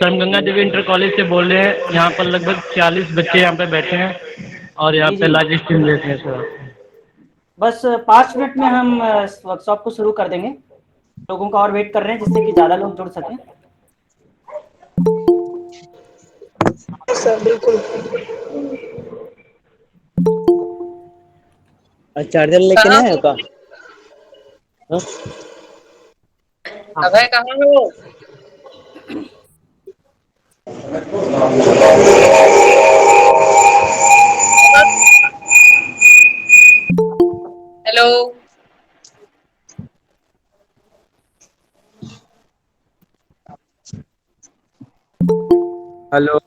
Sir हम Ganga Devi inter college से बोल रहे हैं। यहाँ पर लगभग 40 बच्चे यहाँ पे बैठे हैं और यहाँ जी पे जी। लाइव स्ट्रीम देख रहे हैं सर। बस 5 मिनट में हम वर्कशॉप को शुरू कर देंगे। लोगों का और वेट कर रहे हैं जिससे कि ज़्यादा लोग जुड़ सकें। सर बिल्कुल। चार्जर लेके कहाँ ना है हो? का? अभय कहाँ हो? Hello. Hello.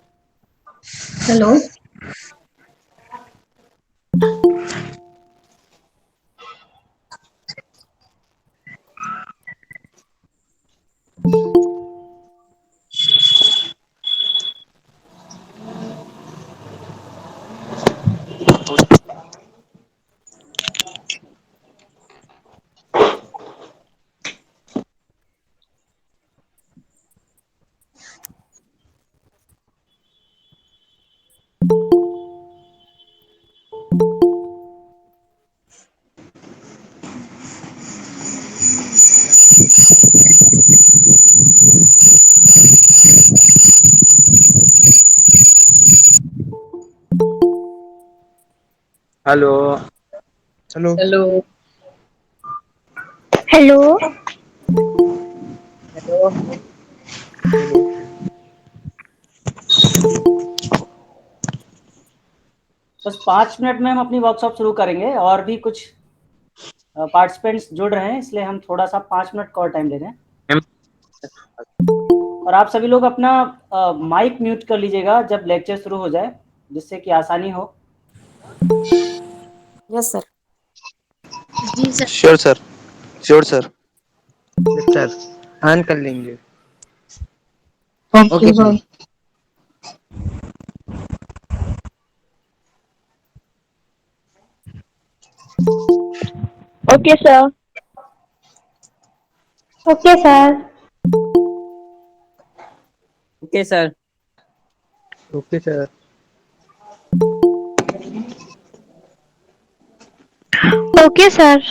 Hello. Hello. Hello. Hello. Hello. Hello. बस 5 मिनट में हम अपनी वर्कशॉप शुरू करेंगे और भी कुछ पार्टिसिपेंट्स जुड़ रहे हैं, इसलिए हम थोड़ा सा 5 मिनट का और टाइम ले रहे हैं। और आप सभी लोग अपना माइक म्यूट कर लीजिएगा जब लेक्चर शुरू हो जाए, जिससे कि आसानी हो। Yes sir. जी sir. Sure sir. Sure sir. Sir on कर लेंगे। Okay sir. Okay sir. Okay sir. Okay sir. Okay sir. Okay sir.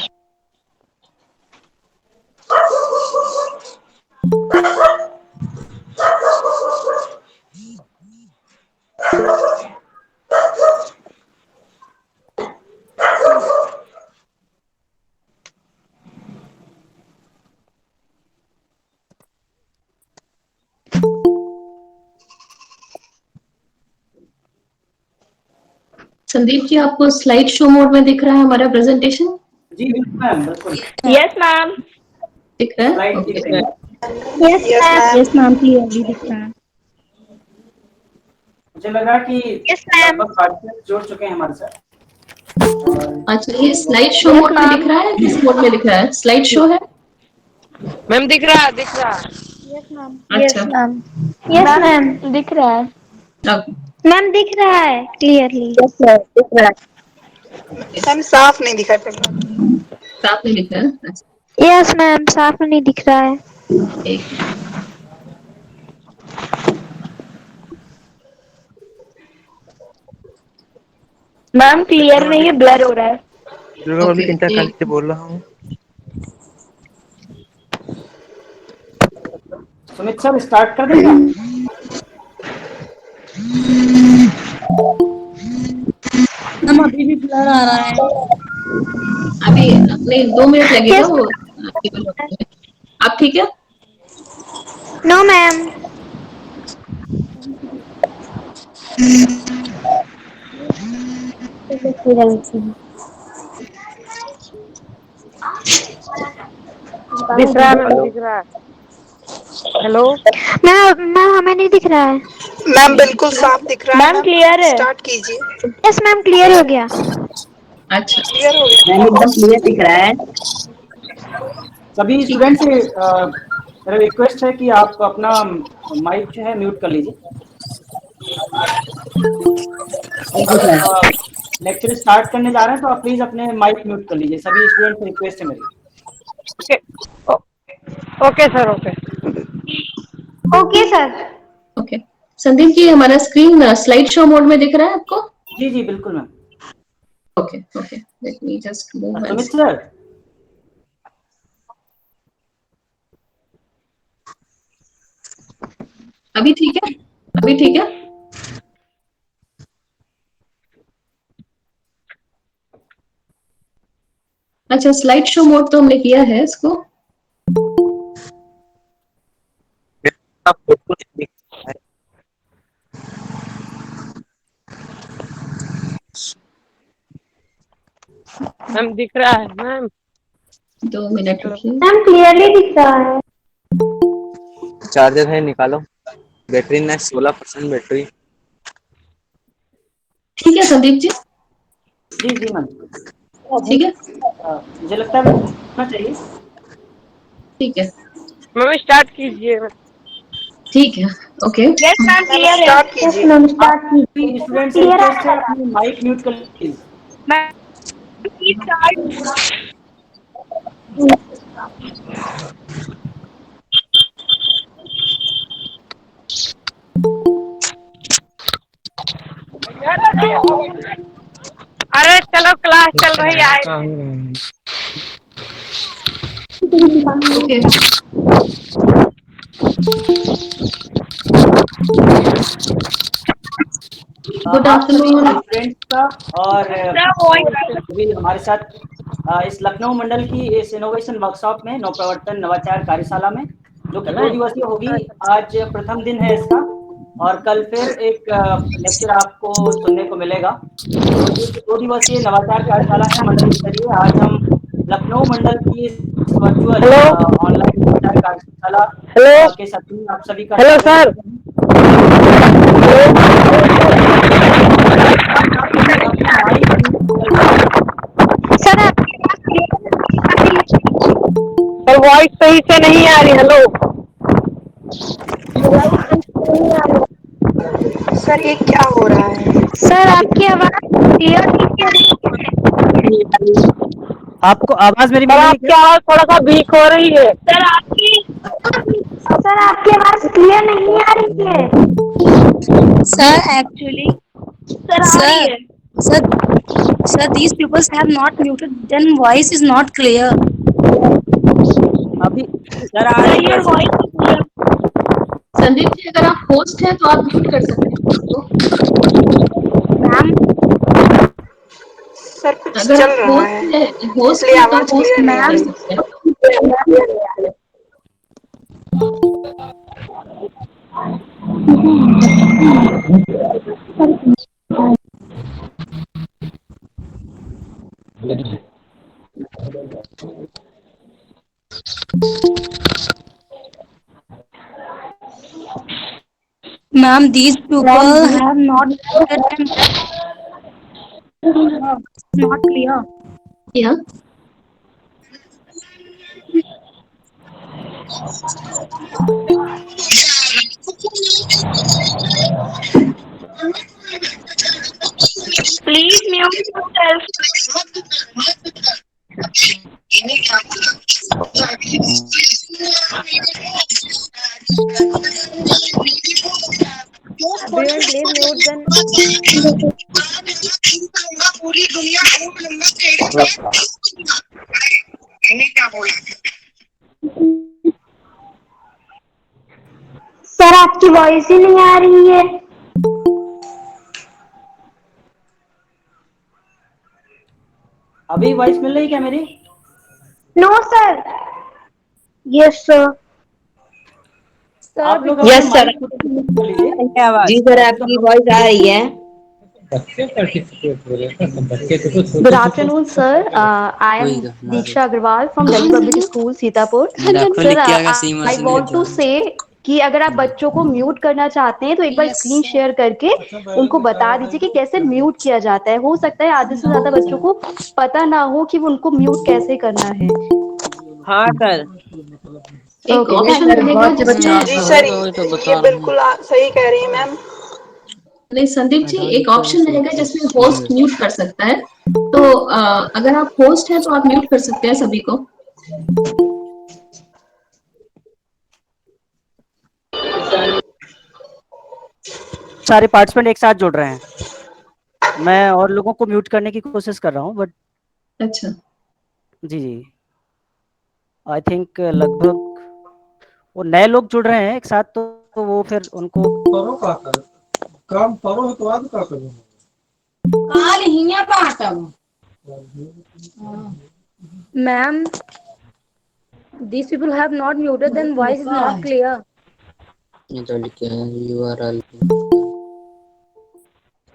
Sandeep ji, आपको स्लाइड शो मोड में दिख रहा है हमारा प्रेजेंटेशन? जी बिल्कुल मैम, बिल्कुल यस मैम। दिख रहा है? स्लाइड दिख ओके। रही है। Yes yes ma'am. Ma'am. Yes ma'am clearly दिख रहा है। मुझे लग रहा है कि यस मैम। लगभग पार्टिसिपेंट जुड़ चुके हैं हमारे साथ। अच्छा, ये स्लाइड शो यस मोड में दिख मैम। रहा है? किस मोड में दिख रहा है? स्लाइड शो है? मैम दिख रहा है, दिख रहा है। Yes ma'am. अच्छा। Yes ma'am. यस मैम दिख रहा है। ओके। मैम दिख रहा है क्लियरली। यस सर दिख रहा है। मैम साफ नहीं दिखाई पड़ रहा। साफ नहीं दिख रहा है? अच्छा, यस मैम साफ नहीं दिख रहा है। एक मिनट। मैम क्लियर नहीं है, ब्लर हो रहा है। Durga okay, public inter college एक से बोल रहा हूँ। सुमित सर स्टार्ट कर दें क्या? मैम अभी भी ब्लर आ रहा है। अभी नहीं, 2 मिनट लगेगा यस वो केबल होने में। आप ठीक है? No ma'am. दिख रहा है मैम, हेलो। दिख रहा है। हेलो। मैम मैम हमें नहीं दिख रहा है। मैम बिल्कुल साफ दिख रहा है मैम मैम। क्लियर है। स्टार्ट कीजिए। यस मैम क्लियर हो गया। अच्छा। क्लियर हो गया। मैम एकदम क्लियर दिख रहा है। सभी ठीक है। स्टूडेंट से मेरा रिक्वेस्ट है कि आप अपना माइक जो है म्यूट कर लीजिए। Okay sir. लेक्चर स्टार्ट करने जा रहे हैं तो आप प्लीज अपने माइक म्यूट कर लीजिए। सभी स्टूडेंट से रिक्वेस्ट है मेरी। Okay. Okay sir, okay. Okay sir. Sandeep ji, हमारा स्क्रीन स्लाइड शो मोड में दिख रहा है आपको? जी जी बिल्कुल ma'am. Okay okay, let me just move. Sumit sir, अभी ठीक है? अभी ठीक है? अच्छा, स्लाइड शो मोड तो हमने किया है इसको। आप फोटो नहीं दिख रहा है। मैम दिख रहा है मैम। 2 मिनट रुकिए। मैम क्लियरली दिख रहा है। चार्जर है, निकालो। बैटरी ना 16% बैटरी। ठीक है संदीप जी, जी जी मैम। ठीक है, मुझे लगता है होना चाहिए। ठीक है, मैम स्टार्ट कीजिए। ठीक है, okay. Yes ma'am ma'am clear है। स्टार्ट यस कीजिए। मैम स्टार्ट स्टूडेंट से क्लियर आ रिक्वेस्ट है रहा अपनी माइक म्यूट कर प्लीज। है। Please start. अरे चलो क्लास चल रही है। ओके, गुड आप सभी आफ्टरनून। स्टूडेंट्स का और अभी हमारे साथ इस लखनऊ मंडल की इस इनोवेशन वर्कशॉप में नवप्रवर्तन नवाचार कार्यशाला में, जो कि 2 दिवसीय होगी। आज प्रथम दिन है इसका और कल फिर एक लेक्चर आपको सुनने को मिलेगा। तो ये 2 दिवसीय नवाचार कार्यशाला है मंडल स्तरीय। आज हम लखनऊ मंडल की इस वर्चुअल ऑनलाइन नवाचार कार्यशाला के साथ आप सभी का हेलो स्वागत सर। करते हैं। अपना माइक सर आपकी आवाज क्लियर सर वॉइस सही से नहीं आ रही। हेलो सर ये क्या हो रहा है? सर आपकी आवाज क्लियर नहीं आ रही है। आपको आवाज मेरी सर मिल रही है आपकी आवाज थोड़ा सा वीक हो रही है। सर आपकी आवाज क्लियर नहीं आ रही है। Sir, actually, सर आ sir, रही है। sir, sir, these pupils have not muted. Then voice is not clear. अभी? सर आ रही है वॉइस संदीप जी, अगर आप होस्ट हैं तो आप म्यूट कर सकते हैं उसको। मैम। सर कुछ अगर चल आप रहा है होस्ट इसलिए हैं तो आवाज होस्ट क्लियर नहीं आ कर रही। सकते हैं। Ma'am, these people have not muted and it's not clear. Yeah. Please mute yourself. Everyone please mute then. Sir आपकी वॉइस ही नहीं आ रही है। अभी वॉइस मिल रही क्या मेरी? No sir. Yes sir. आप लोग Yes, अपने sir. माइक खोल लीजिए। जी सर, आपकी वॉइस आ रही है। Good afternoon, sir. I am Diksha Agarwal from Delhi Public School, Sitapur. Sir, I want to say कि अगर आप बच्चों को म्यूट करना चाहते हैं तो एक बार स्क्रीन शेयर करके उनको बता दीजिए कि कैसे म्यूट किया जाता है। हो सकता है आधे से ज्यादा बच्चों को पता ना हो कि वो उनको म्यूट कैसे करना है। हाँ सर। एक ऑप्शन मिलेगा जिसमें जी सर, ये बिल्कुल सही कह रही है मैम। नहीं संदीप जी, एक ऑप्शन रहेगा जिसमें होस्ट म्यूट कर सकता है। तो अगर आप होस्ट हैं तो आप म्यूट कर सकते हैं सभी को। सारे पार्टिसिपेंट एक साथ जुड़ रहे हैं। मैं और लोगों को म्यूट करने की कोशिश कर रहा हूँ, बट अच्छा, जी, जी। आई थिंक लगभग वो नए लोग जुड़ रहे हैं एक साथ, तो वो फिर उनको Ma'am, these people have not muted, then voice is not clear. ये तो लिखे हैं URL।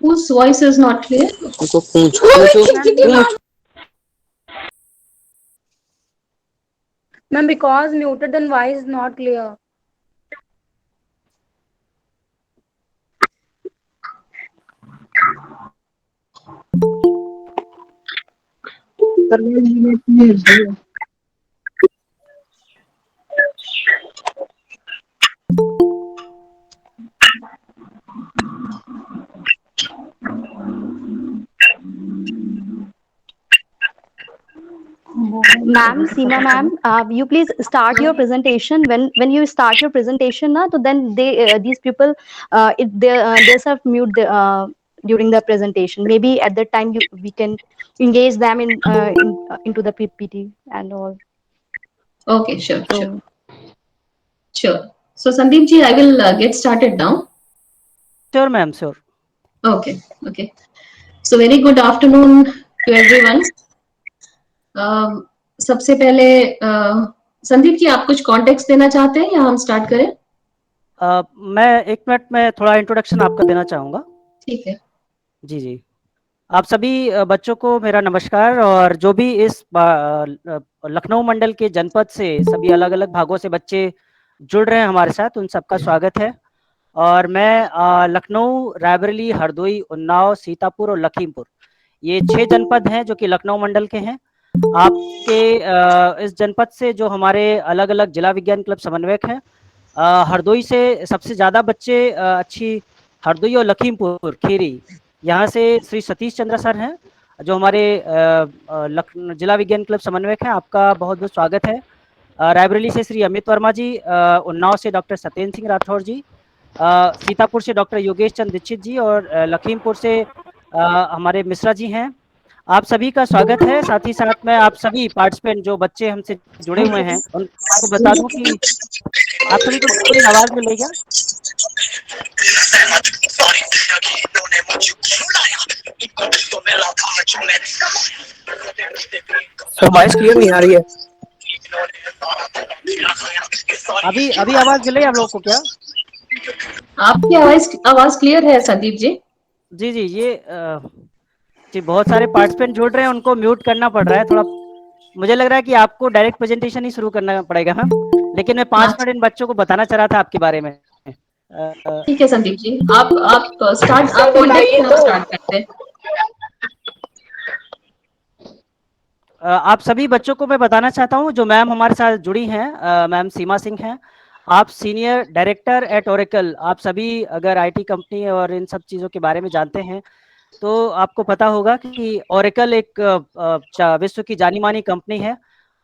whose voice is not clear? उनको पूछ Ma'am, because muted, then voice is not clear. Ma'am, Seema ma'am, you please start your presentation. When you start your presentation, na, so then these people they self mute during the presentation. Maybe at that time we can engage them into the PPT and all. Okay, sure, So sure, sure. So Sandeep ji, I will get started now. Sure ma'am, sure. Okay, okay. So very good afternoon to everyone. सबसे पहले संदीप जी, आप कुछ context देना चाहते हैं या हम start करें? मैं 1 मिनट में थोड़ा इंट्रोडक्शन आपका देना चाहूँगा। ठीक है। जी, जी। आप सभी बच्चों को मेरा नमस्कार, और जो भी इस लखनऊ मंडल के जनपद से सभी अलग-अलग भागों से बच्चे जुड़ रहे हैं हमारे साथ, उन सबका स्वागत है। और मैं लखनऊ, रायबरेली, हरदोई, उन्नाव, सीतापुर और लखीमपुर, ये 6 जनपद हैं जो कि लखनऊ मंडल के हैं। आपके इस जनपद से जो हमारे अलग-अलग जिला विज्ञान क्लब समन्वयक हैं, हरदोई से सबसे ज़्यादा बच्चे अच्छी हरदोई और लखीमपुर खीरी, यहाँ से श्री सतीश चंद्र सर हैं, जो हमारे जिला विज्ञान क्लब समन्वयक हैं। आपका बहुत-बहुत स्वागत है। रायबरेली से श्री अमित वर्मा जी, उन्नाव से डॉक्टर सत्येंद्र सिंह राठौर जी, सीतापुर से डॉक्टर योगेश चंद्र दीक्षित जी, और लखीमपुर से हमारे मिश्रा जी हैं। आप सभी का स्वागत है। साथ ही साथ मैं आप सभी पार्टिसिपेंट जो बच्चे हमसे जुड़े हुए हैं, उनको बता दूं कि आप सभी को मेरी आवाज़ मिल रही है क्या? सर वॉइस क्लियर नहीं आ रही है। अभी अभी आवाज़ मिल रही है आप लोगों को क्या? आपकी आवाज क्लियर है संदीप जी? जी, जी। जी, बहुत सारे पार्टिसिपेंट जुड़ रहे हैं, उनको म्यूट करना पड़ रहा है थोड़ा। मुझे लग रहा है कि आपको डायरेक्ट प्रेजेंटेशन ही शुरू करना पड़ेगा मैम, लेकिन मैं 5 मिनट इन बच्चों को बताना चाह रहा था आपके बारे में। ठीक है संदीप जी, आप स्टार्ट आप स्टार्ट करते हैं। आप सभी बच्चों को मैं बताना चाहता हूँ जो मैम हमारे साथ जुड़ी हैं, मैम सीमा सिंह हैं। आप सीनियर डायरेक्टर एट ओरेकल। आप सभी अगर आईटी कंपनी और इन सब चीज़ों के बारे में जानते हैं, तो आपको पता होगा कि ओरेकल एक विश्व की जानी मानी कंपनी है,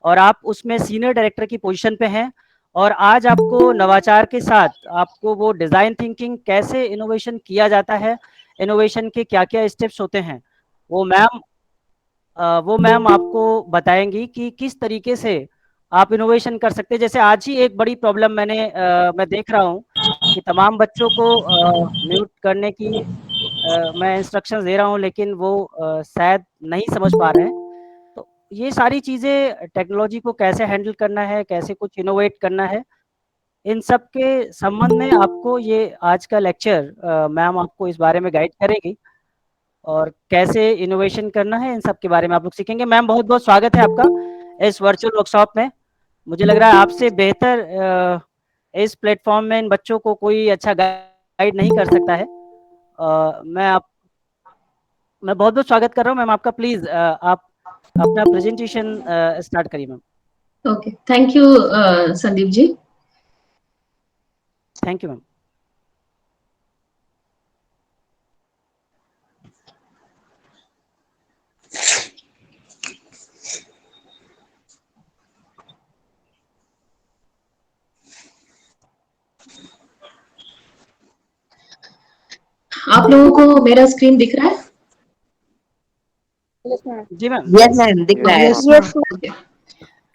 और आप उसमें सीनियर डायरेक्टर की पोजीशन पे हैं। और आज आपको नवाचार के साथ आपको वो डिज़ाइन थिंकिंग, कैसे इनोवेशन किया जाता है, इनोवेशन के क्या-क्या स्टेप्स होते हैं, वो मैम आपको बताएंगी कि किस तरीके से आप इनोवेशन कर सकते हैं। जैसे आज ही एक बड़ी प्रॉब्लम मैं देख रहा हूँ कि तमाम बच्चों को म्यूट करने की मैं इंस्ट्रक्शंस दे रहा हूँ, लेकिन वो शायद नहीं समझ पा रहे हैं। तो ये सारी चीज़ें, टेक्नोलॉजी को कैसे हैंडल करना है, कैसे कुछ इनोवेट करना है, इन सब के संबंध में आपको ये आज का लेक्चर मैम आपको इस बारे में गाइड करेगी, और कैसे इनोवेशन करना है इन सब के बारे में आप लोग सीखेंगे। मैम बहुत-बहुत स्वागत है आपका इस वर्चुअल वर्कशॉप में। मुझे लग रहा है आपसे बेहतर इस प्लेटफॉर्म में इन बच्चों को कोई अच्छा गाइड नहीं कर सकता है। मैं बहुत-बहुत स्वागत कर रहा हूँ मैम आपका। प्लीज़ आप अपना प्रेजेंटेशन स्टार्ट करिए ma'am. Okay, thank you Sandeep ji. Thank you ma'am. आप लोगों को मेरा स्क्रीन दिख रहा है? जी मैम। यस मैम दिख रहा है।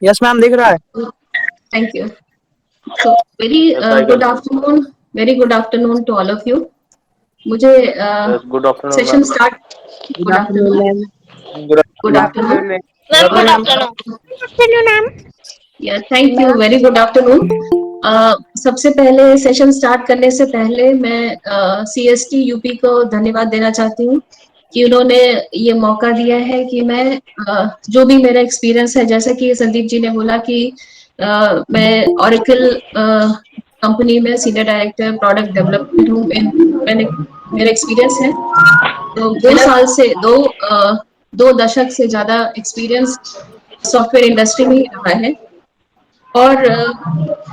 यस मैम दिख रहा है। Thank you. So very good afternoon to all of you. मुझे session start good afternoon ma'am. Good afternoon good afternoon. या thank you, very good afternoon. सबसे पहले सेशन स्टार्ट करने से पहले मैं CST यूपी को धन्यवाद देना चाहती हूँ कि उन्होंने ये मौका दिया है कि मैं जो भी मेरा एक्सपीरियंस है, जैसा कि संदीप जी ने बोला कि मैं ऑरेकल कंपनी में सीनियर डायरेक्टर प्रोडक्ट डेवलपमेंट हूँ। मैंने मेरा एक्सपीरियंस है तो 2 साल से दो दशक से ज्यादा एक्सपीरियंस सॉफ्टवेयर इंडस्ट्री में ही रहा है। और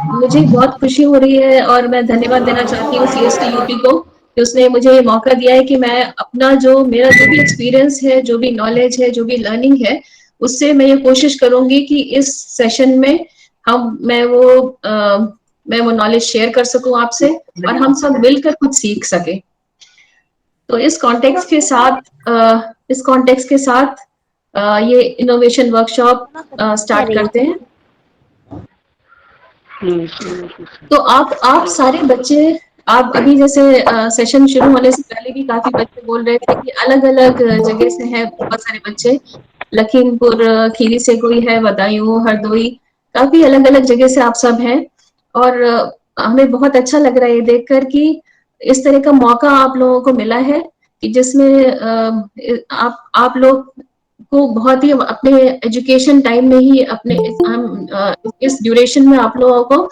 मुझे बहुत खुशी हो रही है और मैं धन्यवाद देना चाहती हूँ CST यूपी को कि उसने मुझे ये मौका दिया है कि मैं अपना मेरा जो भी एक्सपीरियंस है, जो भी नॉलेज है, जो भी लर्निंग है, उससे मैं ये कोशिश करूंगी कि इस सेशन में मैं वो नॉलेज शेयर कर सकूं आपसे और हम सब मिलकर कुछ सीख सके। तो इस कॉन्टेक्स्ट के साथ ये इनोवेशन वर्कशॉप स्टार्ट करते हैं। तो आप सारे बच्चे, आप अभी जैसे सेशन शुरू होने से पहले भी काफी बच्चे बोल रहे थे कि अलग अलग जगह से हैं बहुत सारे बच्चे, लखीमपुर खीरी से कोई है, बदायूं, हरदोई, काफी अलग अलग जगह से आप सब हैं। और हमें बहुत अच्छा लग रहा है ये देखकर कि इस तरह का मौका आप लोगों को मिला है कि जिसमें आप लोग को बहुत ही अपने एजुकेशन टाइम में ही अपने इस ड्यूरेशन में आप लोगों को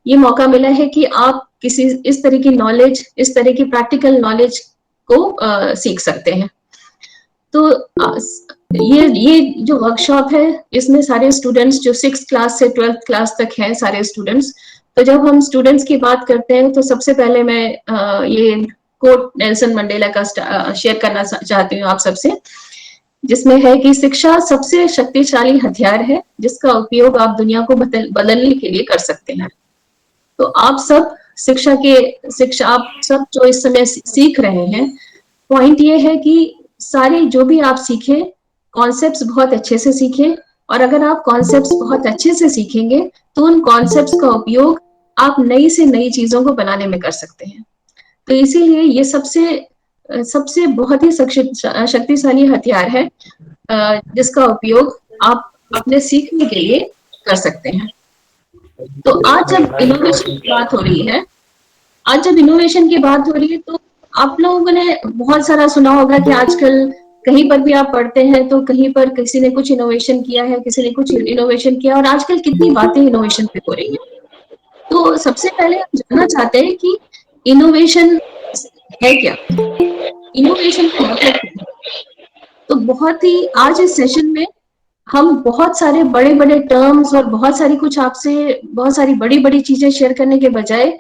ये मौका मिला है कि आप किसी इस तरह की नॉलेज, इस तरह की प्रैक्टिकल नॉलेज को सीख सकते हैं। तो ये जो वर्कशॉप है इसमें सारे स्टूडेंट्स जो 6th क्लास से 12th क्लास तक हैं सारे स्टूडेंट्स। तो जब हम स्टूडेंट्स की बात करते हैं तो सबसे पहले मैं ये कोट नेल्सन मंडेला का शेयर करना चाहती हूँ आप सबसे, जिसमें है कि शिक्षा सबसे शक्तिशाली हथियार है जिसका उपयोग आप दुनिया को बदलने के लिए कर सकते हैं। तो आप सब आप सब जो इस समय सीख रहे हैं, पॉइंट ये है कि सारे जो भी आप सीखें कॉन्सेप्ट्स बहुत अच्छे से सीखें, और अगर आप कॉन्सेप्ट्स बहुत अच्छे से सीखेंगे तो उन कॉन्सेप्ट्स का उपयोग आप नई से नई चीजों को बनाने में कर सकते हैं। तो इसीलिए ये सबसे बहुत ही शक्तिशाली हथियार है जिसका उपयोग आप अपने सीखने के लिए कर सकते हैं। तो आज जब इनोवेशन की बात हो रही है, तो आप लोगों ने बहुत सारा सुना होगा कि आजकल कहीं पर भी आप पढ़ते हैं तो कहीं पर किसी ने कुछ इनोवेशन किया है, किसी ने कुछ इनोवेशन किया, और आजकल कितनी बातें इनोवेशन पे हो रही है। तो सबसे पहले हम जानना चाहते हैं कि इनोवेशन है क्या, इनोवेशन का मतलब क्या है। तो बहुत ही आज इस सेशन में हम बहुत सारे बड़े बड़े टर्म्स और बहुत सारी बड़ी बड़ी चीजें शेयर करने के बजाय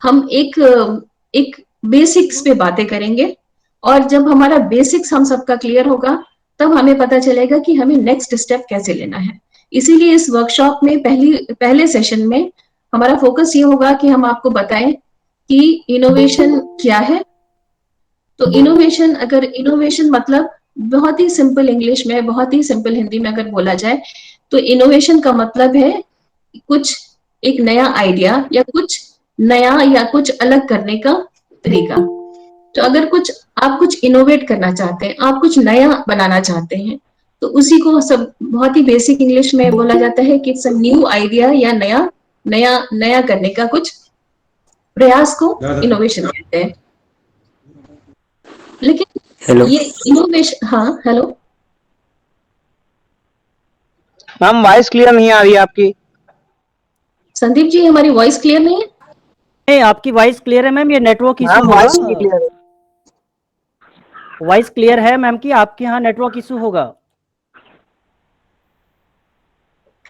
हम एक बेसिक्स पे बातें करेंगे, और जब हमारा बेसिक्स हम सबका क्लियर होगा तब हमें पता चलेगा कि हमें नेक्स्ट स्टेप कैसे लेना है। इसीलिए इस वर्कशॉप में पहले सेशन में हमारा फोकस ये होगा कि हम आपको बताएं कि इनोवेशन क्या है। तो इनोवेशन मतलब बहुत ही सिंपल इंग्लिश में, बहुत ही सिंपल हिंदी में अगर बोला जाए तो इनोवेशन का मतलब है कुछ एक नया आइडिया या कुछ अलग करने का तरीका। तो अगर आप कुछ इनोवेट करना चाहते हैं, आप कुछ नया बनाना चाहते हैं, तो उसी को सब बहुत ही बेसिक इंग्लिश में बोला जाता है कि इट्स अ न्यू आइडिया या नया करने का कुछ प्रयास को इनोवेशन कहते हैं। लेकिन ये इनोवेशन, हाँ हेलो मैम, वॉइस क्लियर नहीं आ रही है आपकी। संदीप जी, हमारी वॉइस क्लियर नहीं है? नहीं, आपकी वॉइस क्लियर है मैम, ये नेटवर्क इशू होगा। वॉइस क्लियर है, वॉइस क्लियर है मैम की, आपके यहाँ नेटवर्क इशू होगा।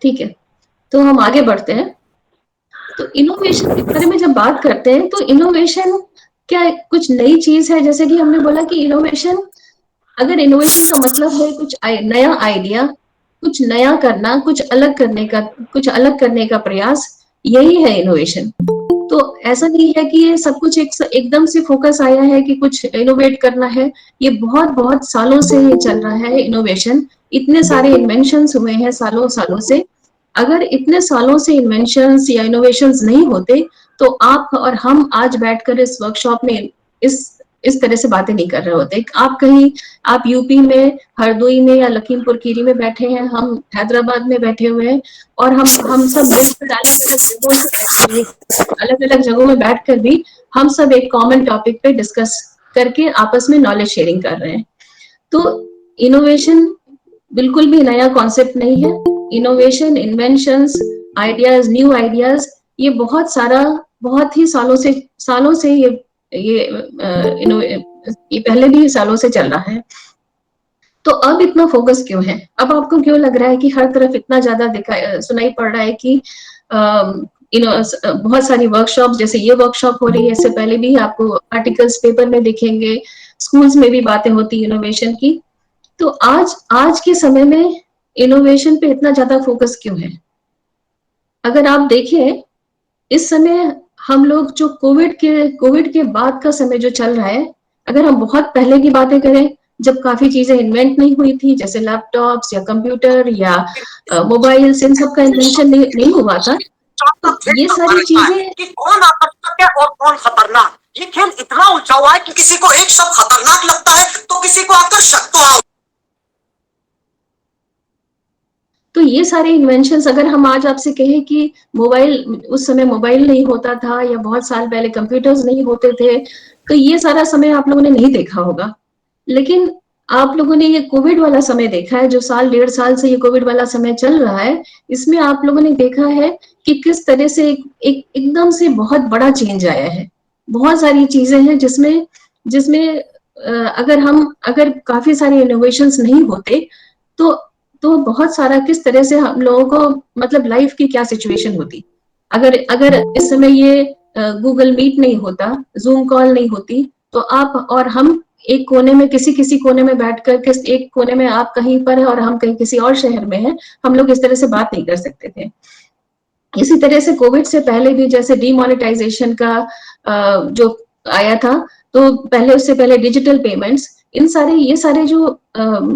ठीक है, तो हम आगे बढ़ते हैं। तो इनोवेशन के बारे में जब बात करते हैं तो इनोवेशन क्या कुछ नई चीज है? जैसे कि हमने बोला कि इनोवेशन का मतलब है कुछ नया आइडिया, कुछ नया करना, कुछ अलग करने का प्रयास, यही है इनोवेशन। तो ऐसा नहीं है कि ये सब कुछ एकदम से फोकस आया है कि कुछ इनोवेट करना है। ये बहुत बहुत सालों से ये चल रहा है इनोवेशन। इतने सारे इन्वेंशंस हुए हैं सालों सालों से। अगर इतने सालों से इन्वेंशंस या इनोवेशंस नहीं होते तो आप और हम आज बैठकर इस वर्कशॉप में इस तरह से बातें नहीं कर रहे होते। आप कहीं, आप यूपी में हरदोई में या लखीमपुर खीरी में बैठे हैं, हम हैदराबाद में बैठे हुए हैं, और हम सब मिलकर अलग अलग जगहों में बैठकर भी हम सब एक कॉमन टॉपिक पे डिस्कस करके आपस में नॉलेज शेयरिंग कर रहे हैं। तो इनोवेशन बिल्कुल भी नया कॉन्सेप्ट नहीं है। Innovation, inventions, ideas, new ideas, ये बहुत ही सालों से ये पहले भी सालों से चल रहा है। तो अब इतना फोकस क्यों है? अब आपको क्यों लग रहा है कि हर तरफ इतना ज्यादा सुनाई पड़ रहा है कि बहुत सारी वर्कशॉप, जैसे ये वर्कशॉप हो रही है, इससे पहले भी आपको आर्टिकल्स पेपर में दिखेंगे, स्कूल्स में भी बातें होती इनोवेशन की। तो आज के समय में इनोवेशन पे इतना ज्यादा फोकस क्यों है? अगर आप देखें, इस समय हम लोग जो कोविड के बाद का समय जो चल रहा है, अगर हम बहुत पहले की बातें करें, जब काफी चीजें इन्वेंट नहीं हुई थी, जैसे लैपटॉप्स या कंप्यूटर या मोबाइल्स, इन सब का इन्वेंशन नहीं हुआ था, तो ये सारी चीजें कि कौन आकर्षक है और कौन खतरनाक। ये खेल इतना उलझा हुआ है कि किसी को एक शब्द खतरनाक लगता है तो किसी को आकर्षक। तो ये सारे इन्वेंशंस, अगर हम आज आपसे कहें कि मोबाइल, उस समय मोबाइल नहीं होता था या बहुत साल पहले कंप्यूटर्स नहीं होते थे, तो ये सारा समय आप लोगों ने नहीं देखा होगा। लेकिन आप लोगों ने ये कोविड वाला समय देखा है, जो साल 1.5 साल से ये कोविड वाला समय चल रहा है, इसमें आप लोगों ने देखा है कि किस तरह से एकदम से बहुत बड़ा चेंज आया है। बहुत सारी चीजें हैं जिसमें अगर काफी सारे इनोवेशंस नहीं होते तो बहुत सारा, किस तरह से हम लोगों को, मतलब लाइफ की क्या सिचुएशन होती। अगर इस समय ये गूगल मीट नहीं होता, जूम कॉल नहीं होती, तो आप और हम एक कोने में, किसी कोने में बैठकर, एक कोने में आप कहीं पर है और हम कहीं किसी और शहर में हैं, हम लोग इस तरह से बात नहीं कर सकते थे। इसी तरह से कोविड से पहले भी, जैसे डीमोनेटाइजेशन का जो आया था, तो उससे पहले डिजिटल पेमेंट्स, ये सारे जो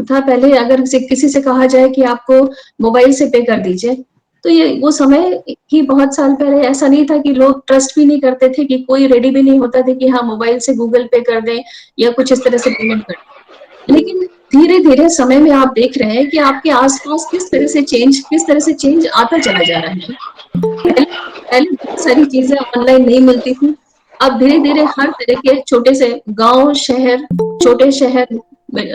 था पहले, अगर किसी से कहा जाए कि आपको मोबाइल से पे कर दीजिए, तो ये वो समय ही बहुत साल पहले ऐसा नहीं था कि लोग ट्रस्ट भी नहीं करते थे, कि कोई रेडी भी नहीं होता था कि हाँ मोबाइल से गूगल पे कर दें या कुछ इस तरह से पेमेंट कर दें। लेकिन धीरे धीरे समय में आप देख रहे हैं कि आपके आसपास किस तरह से चेंज आता चला जा रहा है। पहले बहुत सारी चीजें ऑनलाइन नहीं मिलती थी, अब धीरे धीरे हर तरह के छोटे से गांव, शहर, छोटे शहर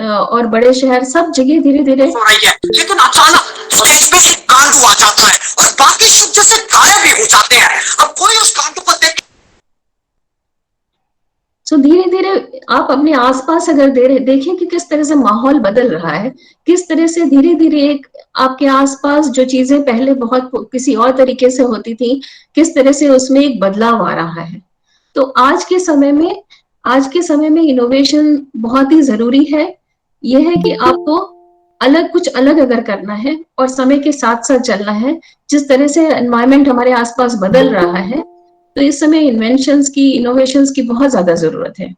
और बड़े शहर, सब जगह धीरे धीरे हो रही है। लेकिन अचानक स्टेज पे एक गांडू आ जाता है और बाकी सब जैसे गायब ही हो जाते हैं। अब कोई उस गांडू को देख, तो धीरे धीरे आप अपने आसपास अगर देखें कि किस तरह से माहौल बदल रहा है, किस तरह से धीरे धीरे एक आपके आसपास जो चीजें पहले बहुत किसी और तरीके से होती थी, किस तरह से उसमें एक बदलाव आ रहा है। तो आज के समय में इनोवेशन बहुत ही जरूरी है। यह है कि आपको कुछ अलग अगर करना है और समय के साथ साथ चलना है, जिस तरह से एनवायरनमेंट हमारे आसपास बदल रहा है, तो इस समय इनोवेशंस की बहुत ज्यादा जरूरत है।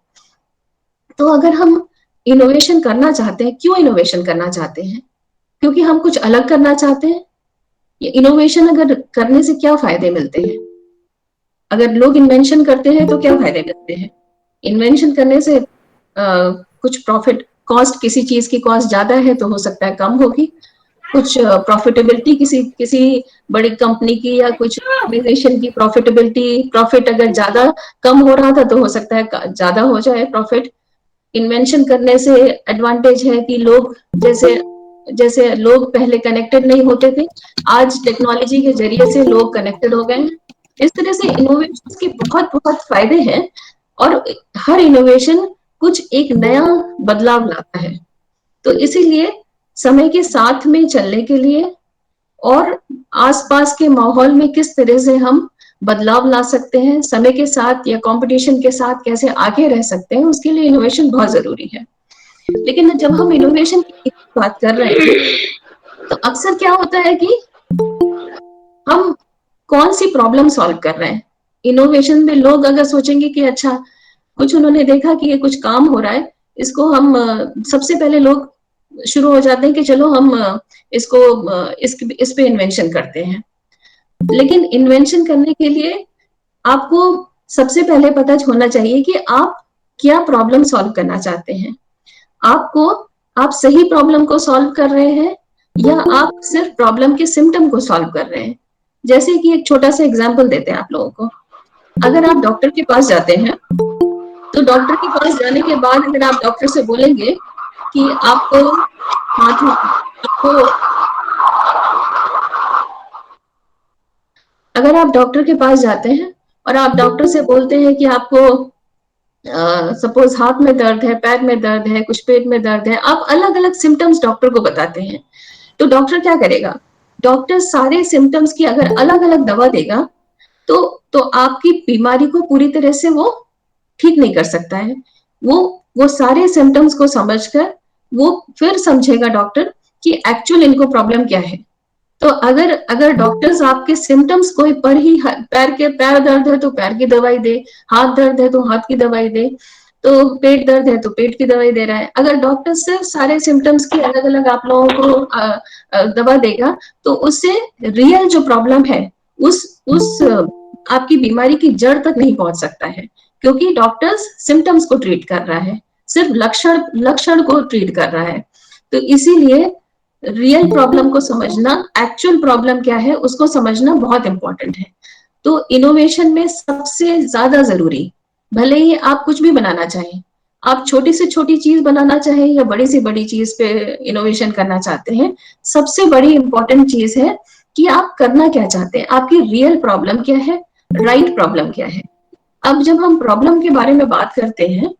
तो अगर हम इनोवेशन करना चाहते हैं, क्यों इनोवेशन करना चाहते हैं? क्योंकि हम कुछ अलग करना चाहते हैं। ये इनोवेशन अगर करने से क्या फायदे मिलते हैं? अगर लोग इन्वेंशन करते हैं तो क्या फायदे मिलते हैं? इन्वेंशन करने से कुछ प्रॉफिट, कॉस्ट, किसी चीज की कॉस्ट ज्यादा है तो हो सकता है कम होगी, कुछ प्रॉफिटेबिलिटी, किसी बड़ी कंपनी की या कुछ ऑर्गेनाइजेशन की प्रॉफिट अगर ज्यादा कम हो रहा था तो हो सकता है ज्यादा हो जाए प्रॉफिट। इन्वेंशन करने से एडवांटेज है कि लोग, जैसे लोग पहले कनेक्टेड नहीं होते थे, आज टेक्नोलॉजी के जरिए से लोग कनेक्टेड हो गए हैं। इस तरह से इनोवेशन के बहुत बहुत फायदे हैं और हर इनोवेशन कुछ एक नया बदलाव लाता है। तो इसीलिए समय के साथ में चलने के लिए और आसपास के माहौल में किस तरह से हम बदलाव ला सकते हैं, समय के साथ या कंपटीशन के साथ कैसे आगे रह सकते हैं, उसके लिए इनोवेशन बहुत जरूरी है। लेकिन जब हम इनोवेशन की बात कर रहे हैं तो अक्सर क्या होता है कि हम कौन सी प्रॉब्लम सॉल्व कर रहे हैं, इनोवेशन में लोग अगर सोचेंगे कि अच्छा कुछ उन्होंने देखा कि ये कुछ काम हो रहा है, इसको हम सबसे पहले लोग शुरू हो जाते हैं कि चलो हम इसको इस पे इन्वेंशन करते हैं। लेकिन इन्वेंशन करने के लिए आपको सबसे पहले पता होना चाहिए कि आप क्या प्रॉब्लम सॉल्व करना चाहते हैं। आप सही प्रॉब्लम को सॉल्व कर रहे हैं या आप सिर्फ प्रॉब्लम के सिम्टम को सॉल्व कर रहे हैं। जैसे कि एक छोटा सा एग्जांपल देते हैं आप लोगों को। अगर आप डॉक्टर के पास जाते हैं तो डॉक्टर के पास जाने के बाद अगर आप डॉक्टर से बोलेंगे कि आपको अगर आप डॉक्टर के पास जाते हैं और आप डॉक्टर से बोलते हैं कि आपको सपोज हाथ में दर्द है, पैर में दर्द है, कुछ पेट में दर्द है, आप अलग अलग सिम्टम्स डॉक्टर को बताते हैं, तो डॉक्टर क्या करेगा? डॉक्टर सारे सिम्टम्स की अगर अलग अलग दवा देगा तो आपकी बीमारी को पूरी तरह से वो ठीक नहीं कर सकता है। वो सारे सिम्टम्स को समझकर वो फिर समझेगा डॉक्टर कि एक्चुअल इनको प्रॉब्लम क्या है। तो अगर डॉक्टर्स आपके सिम्टम्स कोई पर ही पैर दर्द है तो पैर की दवाई दे, हाथ दर्द है तो हाथ की दवाई दे, तो पेट दर्द है तो पेट की दवाई दे रहा है, अगर डॉक्टर सिर्फ सारे सिम्टम्स की अलग अलग आप लोगों को दवा देगा तो उससे रियल जो प्रॉब्लम है उस आपकी बीमारी की जड़ तक नहीं पहुंच सकता है, क्योंकि डॉक्टर्स सिम्टम्स को ट्रीट कर रहा है, सिर्फ लक्षण को ट्रीट कर रहा है। तो इसीलिए रियल प्रॉब्लम को समझना, एक्चुअल प्रॉब्लम क्या है उसको समझना बहुत इंपॉर्टेंट है। तो इनोवेशन में सबसे ज्यादा जरूरी, भले ही आप कुछ भी बनाना चाहें, आप छोटी से छोटी चीज बनाना चाहें या बड़ी से बड़ी चीज पे इनोवेशन करना चाहते हैं, सबसे बड़ी इंपॉर्टेंट चीज है कि आप करना क्या चाहते हैं, आपकी रियल प्रॉब्लम क्या है, राइट प्रॉब्लम क्या है। अब जब हम प्रॉब्लम के बारे में बात करते हैं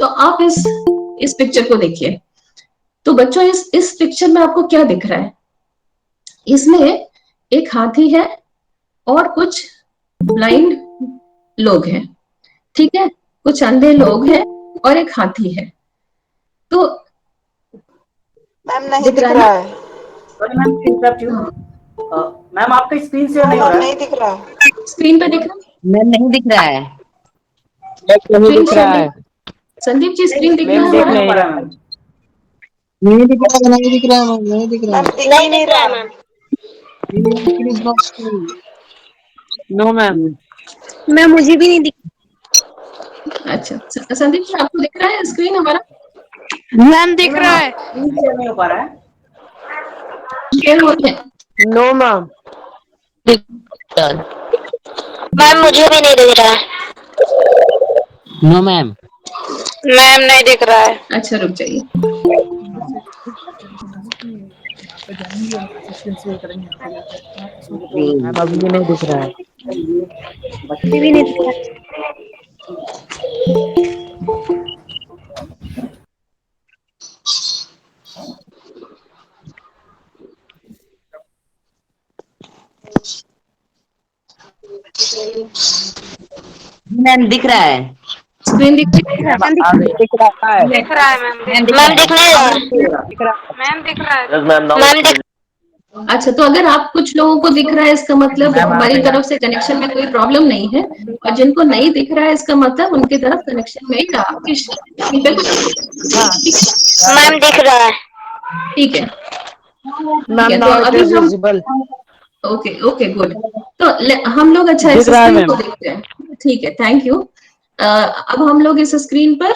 तो आप इस पिक्चर को देखिए। तो बच्चों इस पिक्चर में आपको क्या दिख रहा है? इसमें एक हाथी है और कुछ ब्लाइंड लोग हैं, ठीक है, कुछ अंधे लोग हैं और एक हाथी है। तो मैम नहीं दिख रहा है। मैम इंटरप्ट यू, मैम आपका स्क्रीन शेयर नहीं हो रहा है। नहीं दिख रहा है। स्क्रीन पे दिख रहा है? मैम नहीं दिख रहा है, नहीं दिख रहा है, संदीप जी स्क्रीन दिख रहा है? नहीं रहा मैम, नहीं दिख रहा है, नहीं दिख रहा है, नहीं दिख रहा है, नहीं दिख रहा है मैम। नो मैम, मैम मुझे भी नहीं दिख। अच्छा संदीप जी आपको दिख रहा है स्क्रीन हमारा? मैम दिख रहा है। शेयर नहीं हो पा रहा है। शेयर हो गया? No ma'am. मैम मुझे भी नहीं दिख रहा है। नो मैम, मैम नहीं दिख रहा है। अच्छा रुक जाइए। मैम अभी भी नहीं दिख रहा है। मुझे भी नहीं दिख रहा। मैम दिख रहा है, स्क्रीन दिख दिख रहा है। दिख रहा है मैम। मैम दिख नहीं रहा। मैम दिख रहा है। मैम दिख। अच्छा, तो अगर आप कुछ लोगों को दिख रहा है इसका मतलब हमारी तरफ से कनेक्शन में कोई प्रॉब्लम नहीं है, और जिनको नहीं दिख रहा है इसका मतलब उनकी तरफ कनेक्शन में आपकी मैम दिख रहा है। ठीक है। मैम तो अभी हम विजिबल। Okay good. तो हम लोग अच्छा इस स्क्रीन को देखते हैं। ठीक है, थैंक यू। अब हम लोग इस स्क्रीन पर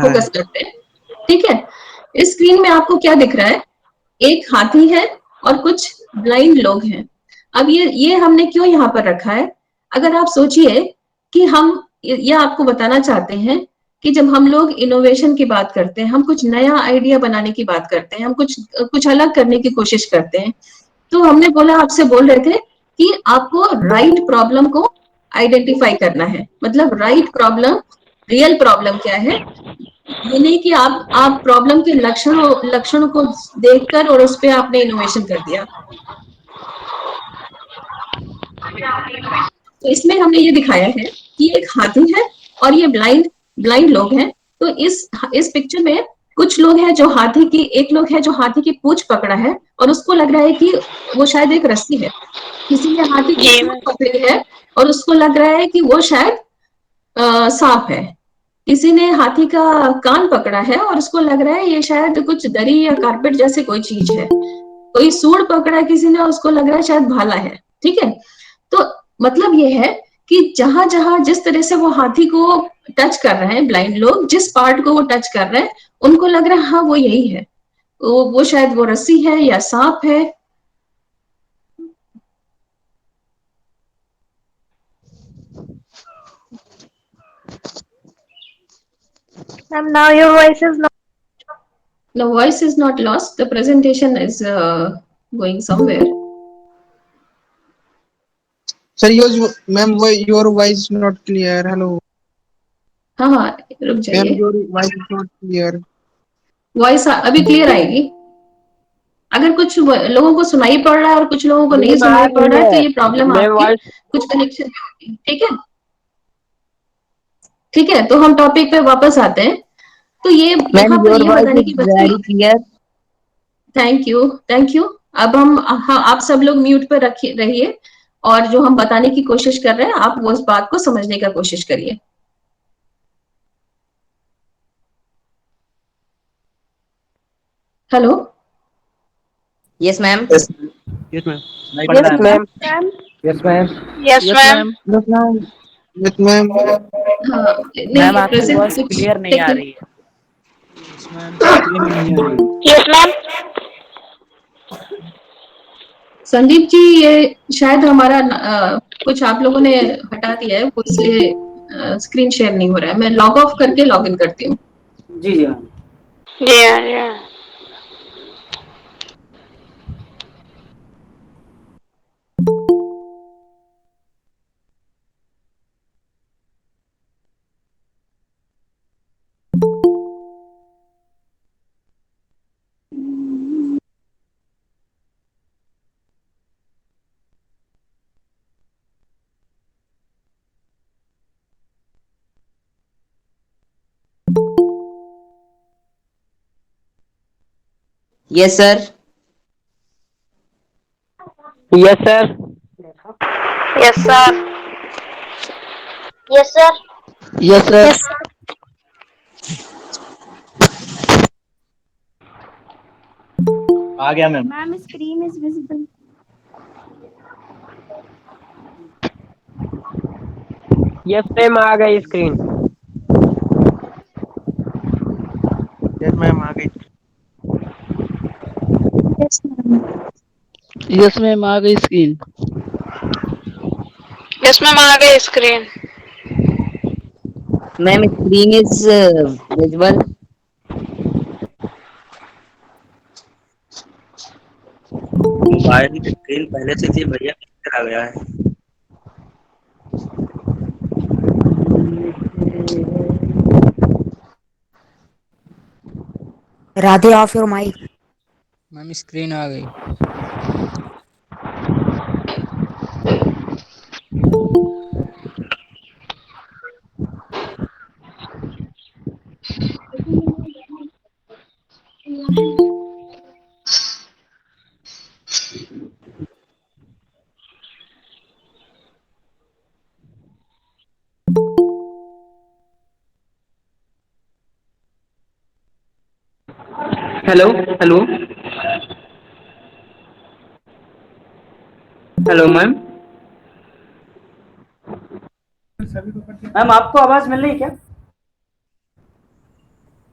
फोकस करते हैं। ठीक है, इस स्क्रीन में आपको क्या दिख रहा है? एक हाथी है और कुछ ब्लाइंड लोग हैं। अब ये हमने क्यों यहाँ पर रखा है? अगर आप सोचिए कि हम ये आपको बताना चाहते हैं कि जब हम लोग इनोवेशन की बात करते हैं, हम कुछ नया आइडिया बनाने की बात करते हैं, हम कुछ अलग करने की कोशिश करते हैं, तो हमने आपसे बोल रहे थे कि आपको राइट प्रॉब्लम को आइडेंटिफाई करना है। मतलब राइट प्रॉब्लम, रियल प्रॉब्लम क्या है, ये नहीं कि आप प्रॉब्लम के लक्षणों को देखकर और उस पे आपने इनोवेशन कर दिया। तो इसमें हमने ये दिखाया है कि एक हाथी है और ये ब्लाइंड लोग हैं। तो इस पिक्चर में कुछ लोग हैं जो एक लोग है जो हाथी की पूंछ पकड़ा है और उसको लग रहा है कि वो शायद एक रस्सी है। किसी ने हाथी की पूंछ पकड़ी है और उसको लग रहा है कि वो शायद सांप है। किसी ने हाथी का कान पकड़ा है और उसको लग रहा है ये शायद कुछ दरी या कारपेट जैसे कोई चीज है। कोई सूंड पकड़ा है किसी ने, उसको लग रहा है शायद भाला है। ठीक है, तो मतलब ये है कि जहां जहां जिस तरह से वो हाथी को टच कर रहे हैं, ब्लाइंड लोग जिस पार्ट को वो टच कर रहे हैं उनको लग रहा है हाँ वो यही है, वो शायद वो रस्सी है या सांप है। Ma'am, now your voice is not. The voice is not lost. The presentation is going somewhere. Sir, your voice is not clear. Hello. हाँ, रुक जाइए। Ma'am, your voice is not clear. Voice अभी क्लियर आएगी। अगर कुछ लोगों को सुनाई पड़ रहा है और कुछ लोगों को नहीं सुनाई पड़ रहा है तो ये प्रॉब्लम आपकी कुछ कनेक्शन में होगी। ठीक है, ठीक है, तो हम टॉपिक पे वापस आते हैं। तो ये यहाँ पर ये बताने की बात। Thank you, thank you. अब हम आप सब लोग म्यूट पर रहिए और जो हम बताने की कोशिश कर रहे हैं आप वो उस बात को समझने का कोशिश करिए। Hello. Yes ma'am. Yes, ma'am. Yes, ma'am. Yes, ma'am. Yes, ma'am. Yes, ma'am. Yes, ma'am. हाँ, मैम आपकी वॉइस क्लियर नहीं आ रही है। Yes, ma'am. संदीप जी, ये शायद हमारा कुछ आप लोगों ने हटा दिया है, वो इसलिए स्क्रीन शेयर नहीं हो रहा है। मैं लॉग ऑफ करके लॉग इन करती हूँ। जी जी Yeah. Yes sir. Yes, sir. Yes, sir. Yes, sir. Yes, sir. Yes, sir. आ गया ma'am. Ma'am, screen is visible. Yes, ma'am. आ गई स्क्रीन। Yes, ma'am. आ गई। Yes, ma'am. Yes, ma'am. आ गई स्क्रीन। Yes, ma'am. आ गई screen. Ma'am screen is visible. Mobile की स्क्रीन पहले से थी भैया, आ गया है। राधे off your mic. Ma'am screen आ गई। Hello hello hello ma'am. Ma'am आपको आवाज मिल रही है क्या?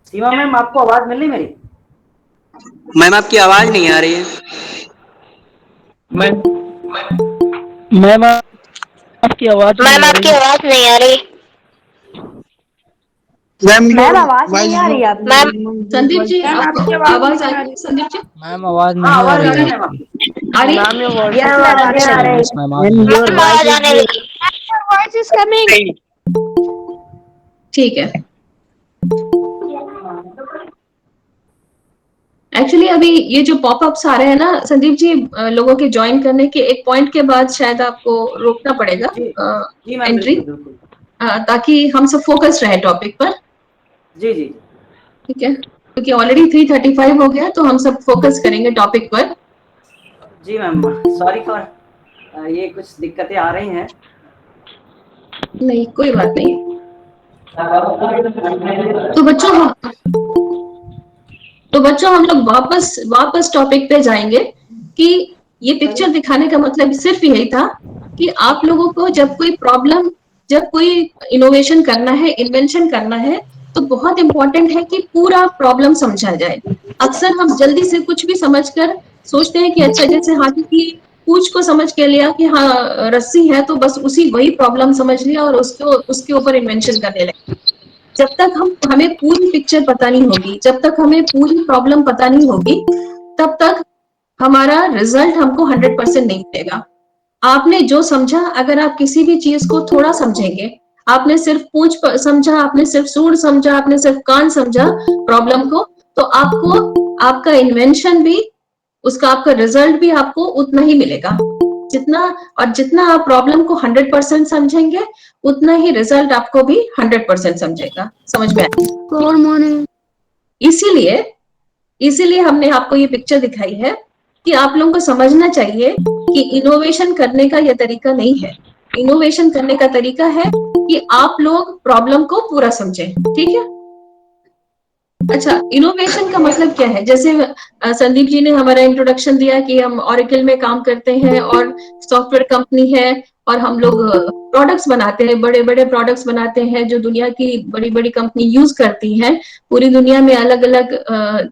सीमा मैम आपको आवाज मिल रही मेरी? मैम आपकी आवाज नहीं आ रही है। मैम आपकी आवाज नहीं आ रही। मैम आवाज नहीं आ रही आपकी। मैम संदीप जी, आपको आवाज आ रही है? संदीप जी मैम आवाज नहीं आ रही है। आ रही है? आवाज आने लगी। Voice is coming. ठीक है। एक्चुअली अभी ये जो पॉपअप्स आ रहे हैं ना संदीप जी, लोगों के ज्वाइन करने के एक पॉइंट के बाद शायद आपको रोकना पड़ेगा एंट्री, ताकि हम सब फोकस रहे टॉपिक पर। जी जी ठीक है। क्योंकि ऑलरेडी 3:35 हो गया, तो हम सब फोकस करेंगे टॉपिक पर। जी मैम, सॉरी फॉर ये कुछ दिक्कतें आ रही हैं। नहीं, कोई बात नहीं। तो बच्चों हम लोग वापस टॉपिक पे जाएंगे कि ये पिक्चर दिखाने का मतलब सिर्फ यही था कि आप लोगों को जब कोई इनोवेशन करना है, इन्वेंशन करना है, तो बहुत इंपॉर्टेंट है कि पूरा प्रॉब्लम समझा जाए। अक्सर हम जल्दी से कुछ भी समझकर सोचते हैं कि अच्छा, जैसे हाथी की पूंछ को समझ के लिया कि हाँ रस्सी है, तो बस वही प्रॉब्लम समझ लिया और उसके ऊपर इन्वेंशन करने लगे। जब तक हमें पूरी पिक्चर पता नहीं होगी, जब तक हमें पूरी प्रॉब्लम पता नहीं होगी, तब तक हमारा रिजल्ट हमको 100% नहीं मिलेगा। आपने जो समझा, अगर आप किसी भी चीज को थोड़ा समझेंगे, आपने सिर्फ पूंछ समझा, आपने सिर्फ सूंड समझा, आपने सिर्फ कान समझा प्रॉब्लम को, तो आपको आपका इन्वेंशन भी, उसका आपका रिजल्ट भी आपको उतना ही मिलेगा। जितना आप प्रॉब्लम को 100% समझेंगे, उतना ही रिजल्ट आपको भी 100% समझ में आएगा। Good morning. इसीलिए हमने आपको ये पिक्चर दिखाई है कि आप लोगों को समझना चाहिए कि इनोवेशन करने का यह तरीका नहीं है। इनोवेशन करने का तरीका है कि आप लोग प्रॉब्लम को पूरा समझें। ठीक है? अच्छा, इनोवेशन का मतलब क्या है? जैसे संदीप जी ने हमारा इंट्रोडक्शन दिया कि हम ऑरेकल में काम करते हैं और सॉफ्टवेयर कंपनी है, और हम लोग प्रोडक्ट्स बनाते हैं, बड़े बड़े प्रोडक्ट्स बनाते हैं जो दुनिया की बड़ी बड़ी कंपनी यूज करती हैं। पूरी दुनिया में अलग अलग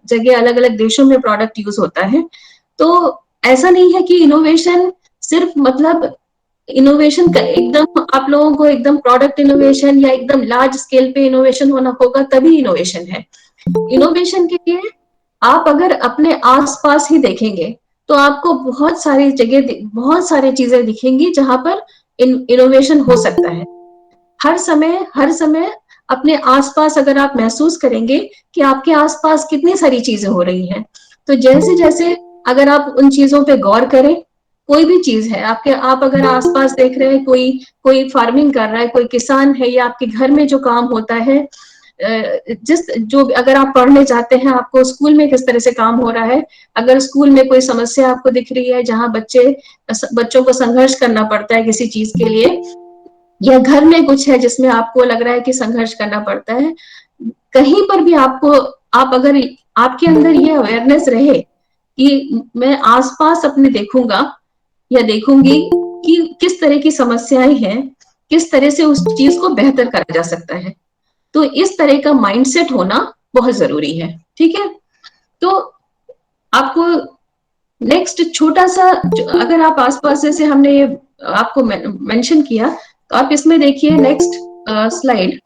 जगह, अलग अलग देशों में प्रोडक्ट यूज होता है। तो ऐसा नहीं है कि इनोवेशन सिर्फ मतलब इनोवेशन का एकदम आप लोगों को एकदम प्रोडक्ट इनोवेशन या एकदम लार्ज स्केल पे इनोवेशन होना होगा तभी इनोवेशन है। इनोवेशन के लिए आप अगर अपने आसपास ही देखेंगे तो आपको बहुत सारी जगह, बहुत सारी चीजें दिखेंगी जहां पर इनोवेशन हो सकता है। हर समय अपने आसपास अगर आप महसूस करेंगे कि आपके आसपास कितनी सारी चीजें हो रही हैं, तो जैसे जैसे अगर आप उन चीजों पे गौर करें, कोई भी चीज है आप अगर आसपास देख रहे हैं, कोई फार्मिंग कर रहा है, कोई किसान है, या आपके घर में जो काम होता है, अगर आप पढ़ने जाते हैं, आपको स्कूल में किस तरह से काम हो रहा है, अगर स्कूल में कोई समस्या आपको दिख रही है जहां बच्चों को संघर्ष करना पड़ता है किसी चीज के लिए, या घर में कुछ है जिसमें आपको लग रहा है कि संघर्ष करना पड़ता है, कहीं पर भी अगर आपके अंदर ये अवेयरनेस रहे कि मैं आसपास अपने देखूंगा या देखूंगी कि किस तरह की समस्याएं हैं, किस तरह से उस चीज को बेहतर करा जा सकता है, तो इस तरह का माइंडसेट होना बहुत जरूरी है। ठीक है? तो आपको नेक्स्ट छोटा सा, अगर आप आसपास से हमने ये आपको मेंशन किया, तो आप इसमें देखिए नेक्स्ट स्लाइड।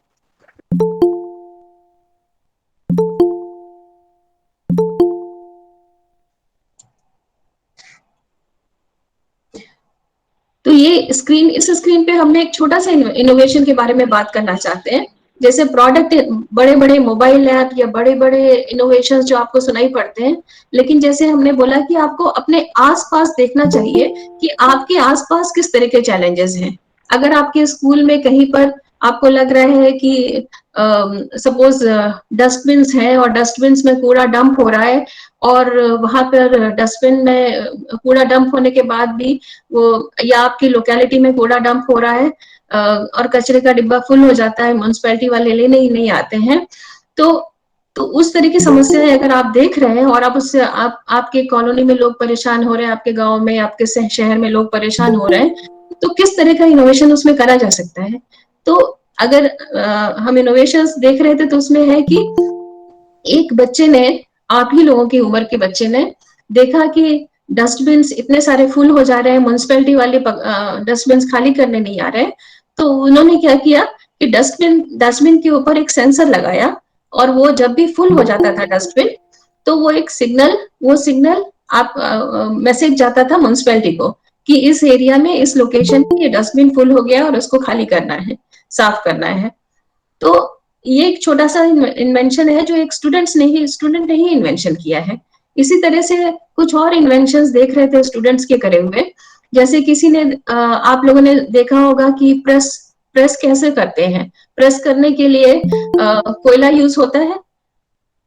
तो इस स्क्रीन पे हमने एक छोटा सा इनोवेशन के बारे में बात करना चाहते हैं। जैसे प्रोडक्ट, बड़े बड़े मोबाइल ऐप या बड़े बड़े इनोवेशन जो आपको सुनाई पड़ते हैं, लेकिन जैसे हमने बोला कि आपको अपने आसपास देखना चाहिए कि आपके आसपास किस तरह के चैलेंजेस हैं। अगर आपके स्कूल में कहीं पर आपको लग रहा है कि सपोज डस्टबिन है और डस्टबिन में कूड़ा डंप हो रहा है, और वहां पर डस्टबिन में कूड़ा डंप होने के बाद भी या आपकी लोकेलिटी में कूड़ा डंप हो रहा है और कचरे का डिब्बा फुल हो जाता है, म्युनिसिपैलिटी वाले लेने ही नहीं आते हैं, तो उस तरह की समस्याएं अगर आप देख रहे हैं और आप उससे आपके कॉलोनी में लोग परेशान हो रहे हैं, आपके गांव में, आपके शहर में लोग परेशान हो रहे हैं, तो किस तरह का इनोवेशन उसमें करा जा सकता है। तो अगर हम इनोवेशंस देख रहे थे तो उसमें है कि एक बच्चे ने, आप ही लोगों की उम्र के बच्चे ने देखा कि डस्टबिन इतने सारे फुल हो जा रहे हैं, म्युनिसिपैलिटी वाले डस्टबिन खाली करने नहीं आ रहे, तो उन्होंने क्या किया कि डस्टबिन के ऊपर एक सेंसर लगाया, और वो जब भी फुल हो जाता था डस्टबिन, तो वो सिग्नल आप मैसेज जाता था म्युनिसिपैलिटी को कि इस एरिया में, इस लोकेशन पे ये डस्टबिन फुल हो गया और इसको खाली करना है, साफ करना है। तो ये एक छोटा सा इन्वेंशन है जो एक स्टूडेंट ने ही इन्वेंशन किया है। इसी तरह से कुछ और इन्वेंशंस देख रहे थे स्टूडेंट्स के करे हुए, जैसे किसी ने आप लोगों ने देखा होगा कि प्रेस कैसे करते हैं। प्रेस करने के लिए कोयला यूज होता है,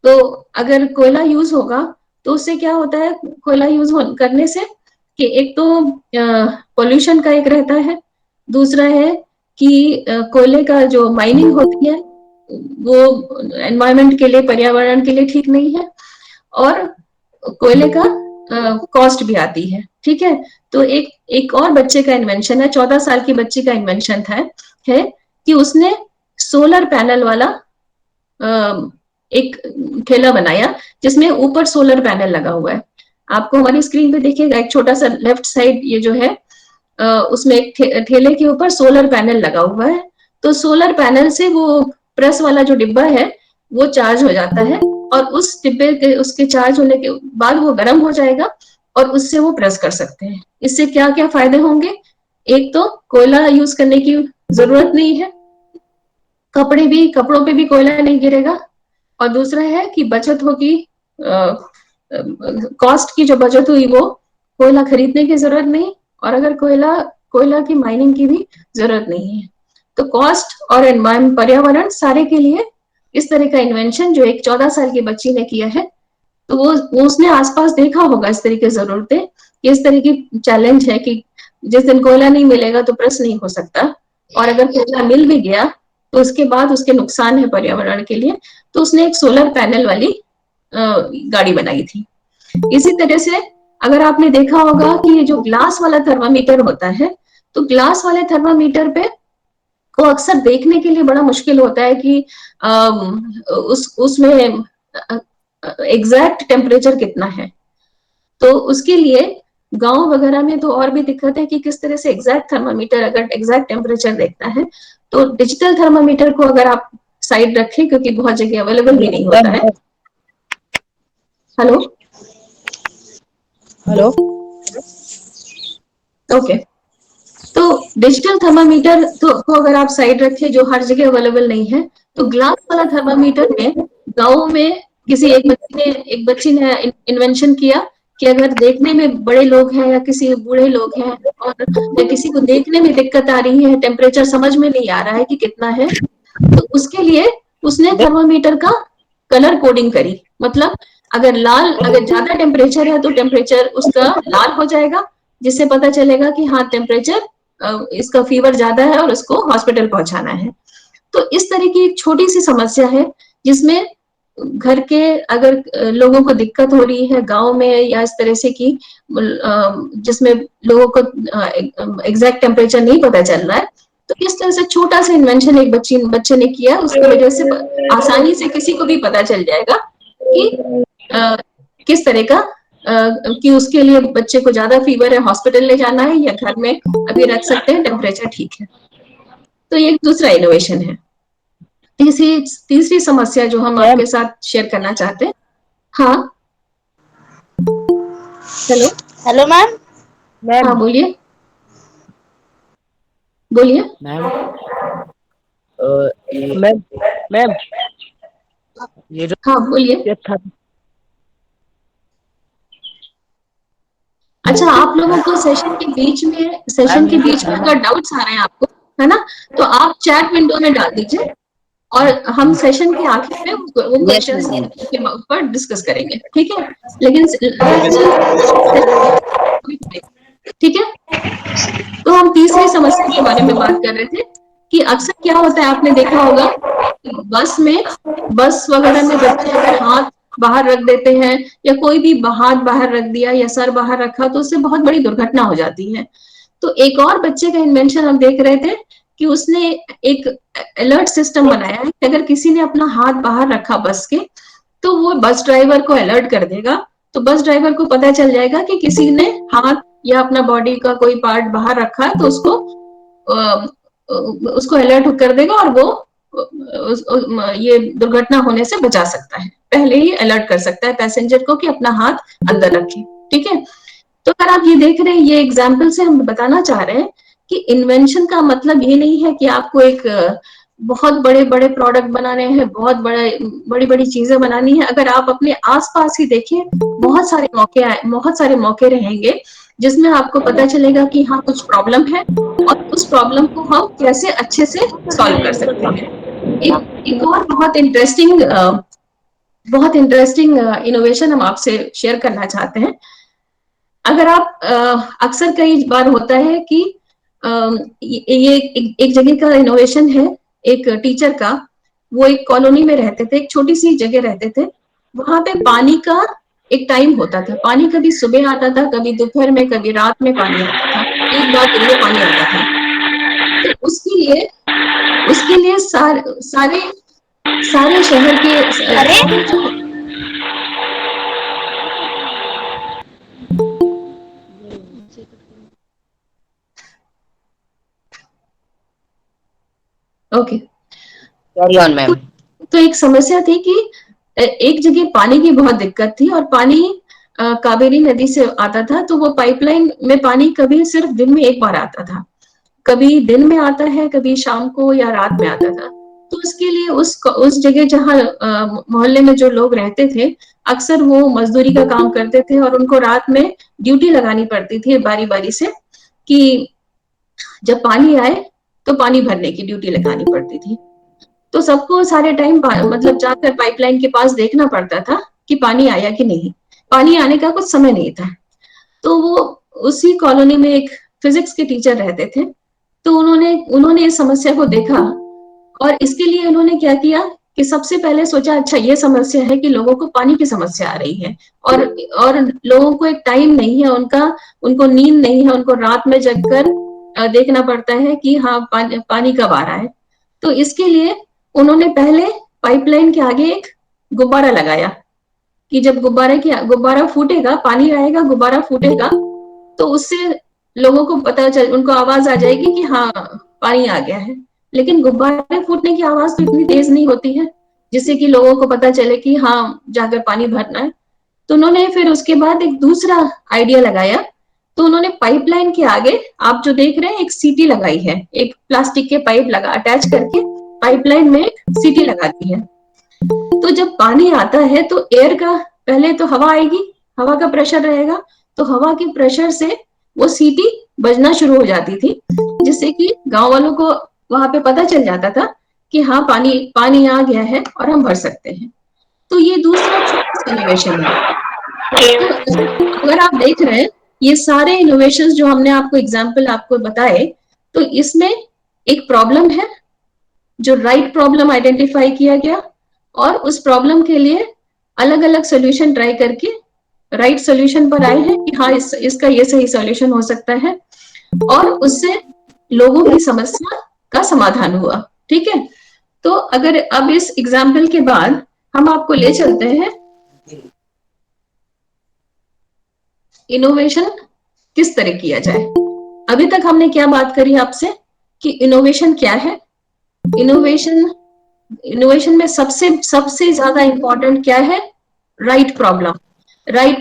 तो अगर कोयला यूज होगा तो उससे क्या होता है, कोयला यूज करने से कि एक तो पोल्यूशन का एक रहता है, दूसरा है कि कोयले का जो माइनिंग होती है वो एनवायरनमेंट के लिए, पर्यावरण के लिए ठीक नहीं है, और कोयले का कॉस्ट भी आती है। ठीक है, तो एक और बच्चे का इन्वेंशन है, 14 साल की बच्ची का इन्वेंशन था है कि उसने सोलर पैनल वाला एक ठेला बनाया जिसमें ऊपर सोलर पैनल लगा हुआ है। आपको हमारी स्क्रीन पे देखिएगा एक छोटा सा लेफ्ट साइड ये जो है उसमें एक ठेले के ऊपर सोलर पैनल लगा हुआ है। तो सोलर पैनल से वो प्रेस वाला जो डिब्बा है वो चार्ज हो जाता है, और उस डिब्बे के उसके चार्ज होने के बाद वो गर्म हो जाएगा और उससे वो प्रेस कर सकते हैं। इससे क्या क्या फायदे होंगे? एक तो कोयला यूज करने की जरूरत नहीं है, कपड़ों पे भी कोयला नहीं गिरेगा, और दूसरा है कि बचत होगी, कॉस्ट की जो बचत हुई वो कोयला खरीदने की जरूरत नहीं, और अगर कोयला की माइनिंग की भी जरूरत नहीं है। तो कॉस्ट और एनवायरमेंट, पर्यावरण सारे के लिए इस तरह का इन्वेंशन जो एक 14 साल की बच्ची ने किया है, तो वो उसने आसपास देखा होगा इस तरह की जरूरतें, इस तरह की चैलेंज है कि जिस दिन कोयला नहीं मिलेगा तो प्रेस नहीं हो सकता, और अगर कोयला मिल भी गया तो उसके बाद उसके नुकसान है पर्यावरण के लिए। तो उसने एक सोलर पैनल वाली गाड़ी बनाई थी। इसी तरह से अगर आपने देखा होगा कि ये जो ग्लास वाला थर्मामीटर होता है, तो ग्लास वाले थर्मामीटर पे को अक्सर देखने के लिए बड़ा मुश्किल होता है कि उसमें एग्जैक्ट टेम्परेचर कितना है। तो उसके लिए गांव वगैरह में तो और भी दिक्कत है कि किस तरह से एग्जैक्ट थर्मामीटर, अगर एग्जैक्ट टेम्परेचर देखना है तो डिजिटल थर्मामीटर को अगर आप साइड रखें, क्योंकि बहुत जगह अवेलेबल भी नहीं होता है। हेलो हेलो, ओके, तो डिजिटल थर्मामीटर को अगर आप साइड रखें जो हर जगह अवेलेबल नहीं है, तो ग्लास वाला थर्मामीटर में गाँव में एक बच्ची ने इन्वेंशन किया कि अगर देखने में बड़े लोग हैं या किसी बूढ़े लोग हैं और या किसी को देखने में दिक्कत आ रही है, टेम्परेचर समझ में नहीं आ रहा है कि कितना है, तो उसके लिए उसने थर्मामीटर का कलर कोडिंग करी। मतलब अगर ज्यादा टेम्परेचर है तो टेम्परेचर उसका लाल हो जाएगा, जिससे पता चलेगा कि हाँ टेम्परेचर इसका फीवर ज्यादा है और उसको हॉस्पिटल पहुंचाना है। तो इस तरह की एक छोटी सी समस्या है जिसमें घर के अगर लोगों को दिक्कत हो रही है गांव में या इस तरह से कि जिसमें लोगों को एग्जैक्ट टेम्परेचर नहीं पता चल रहा है, तो इस तरह से छोटा सा इन्वेंशन एक बच्चे ने किया, उसकी वजह से आसानी से किसी को भी पता चल जाएगा कि किस तरह का कि उसके लिए बच्चे को ज्यादा फीवर है, हॉस्पिटल ले जाना है या घर में अभी रख सकते हैं, टेम्परेचर ठीक है। तो ये एक दूसरा इनोवेशन है। तीसरी समस्या जो हम आपके साथ शेयर करना चाहते हैं। हाँ हेलो हेलो मैम। हाँ बोलिए बोलिए मैम मैम ये जो हाँ बोलिए। अच्छा, आप लोगों को सेशन के बीच में अगर डाउट्स आ रहे हैं आपको, है ना, तो आप चैट विंडो में डाल दीजिए और हम सेशन के आखिर में वो क्वेश्चंस के ऊपर डिस्कस करेंगे, ठीक है? लेकिन ठीक है, तो हम तीसरी समस्या के बारे में बात कर रहे थे कि अक्सर क्या होता है, आपने देखा होगा बस वगैरह में बच्चे अगर हाथ बाहर रख देते हैं या कोई भी हाथ बाहर रख दिया या सर बाहर रखा तो उससे बहुत बड़ी दुर्घटना हो जाती है। तो एक और बच्चे का इन्वेंशन हम देख रहे थे कि उसने एक अलर्ट सिस्टम बनाया है कि अगर किसी ने अपना हाथ बाहर रखा बस के, तो वो बस ड्राइवर को अलर्ट कर देगा। तो बस ड्राइवर को पता चल जाएगा कि किसी ने हाथ या अपना बॉडी का कोई पार्ट बाहर रखा है, तो उसको अलर्ट कर देगा और वो ये दुर्घटना होने से बचा सकता है, पहले ही अलर्ट कर सकता है पैसेंजर को कि अपना हाथ अंदर रखें, ठीक है? तो अगर आप ये देख रहे हैं, ये एग्जाम्पल से हम बताना चाह रहे हैं कि इन्वेंशन का मतलब ये नहीं है कि आपको एक बहुत बड़े बड़े प्रोडक्ट बनाने हैं, बहुत बड़ी बड़ी चीजें बनानी है। अगर आप अपने आसपास ही देखिए, बहुत सारे मौके रहेंगे जिसमें आपको पता चलेगा कि हाँ कुछ प्रॉब्लम है और उस प्रॉब्लम को हम कैसे अच्छे से सॉल्व कर सकते हैं। एक और बहुत इंटरेस्टिंग बहुत इंटरेस्टिंग इनोवेशन हम आपसे शेयर करना चाहते हैं। अगर आप अक्सर कई बार होता है कि ये एक जगह का इनोवेशन है, एक टीचर का, वो एक कॉलोनी में रहते थे, एक छोटी सी जगह रहते थे, वहां पे पानी का एक टाइम होता था, पानी कभी सुबह आता था, कभी दोपहर में, कभी रात में पानी आता था, एक बार दिन में पानी आता था। तो उसके लिए सारे शहर के सारे जो ओके कैरी ऑन मैम। तो एक समस्या थी कि एक जगह पानी की बहुत दिक्कत थी और पानी कावेरी नदी से आता था, तो वो पाइपलाइन में पानी कभी सिर्फ दिन में एक बार आता था, कभी दिन में आता है, कभी शाम को या रात में आता था। तो उसके लिए उस जगह जहाँ मोहल्ले में जो लोग रहते थे, अक्सर वो मजदूरी का काम करते थे और उनको रात में ड्यूटी लगानी पड़ती थी बारी बारी से, कि जब पानी आए तो पानी भरने की ड्यूटी लगानी पड़ती थी। तो सबको सारे टाइम मतलब जाकर पाइपलाइन के पास देखना पड़ता था कि पानी आया कि नहीं, पानी आने का कुछ समय नहीं था। तो वो उसी कॉलोनी में एक फिजिक्स के टीचर रहते थे, तो उन्होंने इस समस्या को देखा और इसके लिए उन्होंने क्या किया कि सबसे पहले सोचा, अच्छा ये समस्या है कि लोगों को पानी की समस्या आ रही है और लोगों को एक टाइम नहीं है, उनको नींद नहीं है, उनको रात में जगकर देखना पड़ता है कि हाँ पानी कब आ रहा है। तो इसके लिए उन्होंने पहले पाइपलाइन के आगे एक गुब्बारा लगाया कि जब गुब्बारा फूटेगा, पानी आएगा, गुब्बारा फूटेगा, तो उससे लोगों को उनको आवाज आ जाएगी कि हाँ पानी आ गया है। लेकिन गुब्बारे फूटने की आवाज तो इतनी तेज नहीं होती है जिससे कि लोगों को पता चले कि हाँ जाकर पानी भरना है। तो उन्होंने फिर उसके बाद एक दूसरा आइडिया लगाया। तो उन्होंने पाइपलाइन के आगे, आप जो देख रहे हैं, एक सीटी लगाई है, एक प्लास्टिक के पाइप अटैच करके पाइपलाइन में एक सीटी लगा दी है। तो जब पानी आता है तो एयर का, पहले तो हवा आएगी, हवा का प्रेशर रहेगा, तो हवा के प्रेशर से वो सीटी बजना शुरू हो जाती थी, जिससे कि गांव वालों को वहां पे पता चल जाता था कि हाँ पानी आ गया है और हम भर सकते हैं। तो ये दूसरा इनोवेशन है। तो अगर आप देख रहे हैं ये सारे इनोवेशंस जो हमने आपको एग्जांपल आपको बताए, तो इसमें एक प्रॉब्लम है, जो राइट प्रॉब्लम आइडेंटिफाई किया गया और उस प्रॉब्लम के लिए अलग अलग सोल्यूशन ट्राई करके राइट सोल्यूशन पर आए हैं कि हाँ इसका ये सही सोल्यूशन हो सकता है और उससे लोगों की समस्या का समाधान हुआ। ठीक है, तो अगर अब इस एग्जाम्पल के बाद हम आपको ले चलते हैं इनोवेशन किस तरह किया जाए। अभी तक हमने क्या बात करी आपसे कि इनोवेशन क्या है। इनोवेशन में सबसे ज्यादा इंपॉर्टेंट क्या है? राइट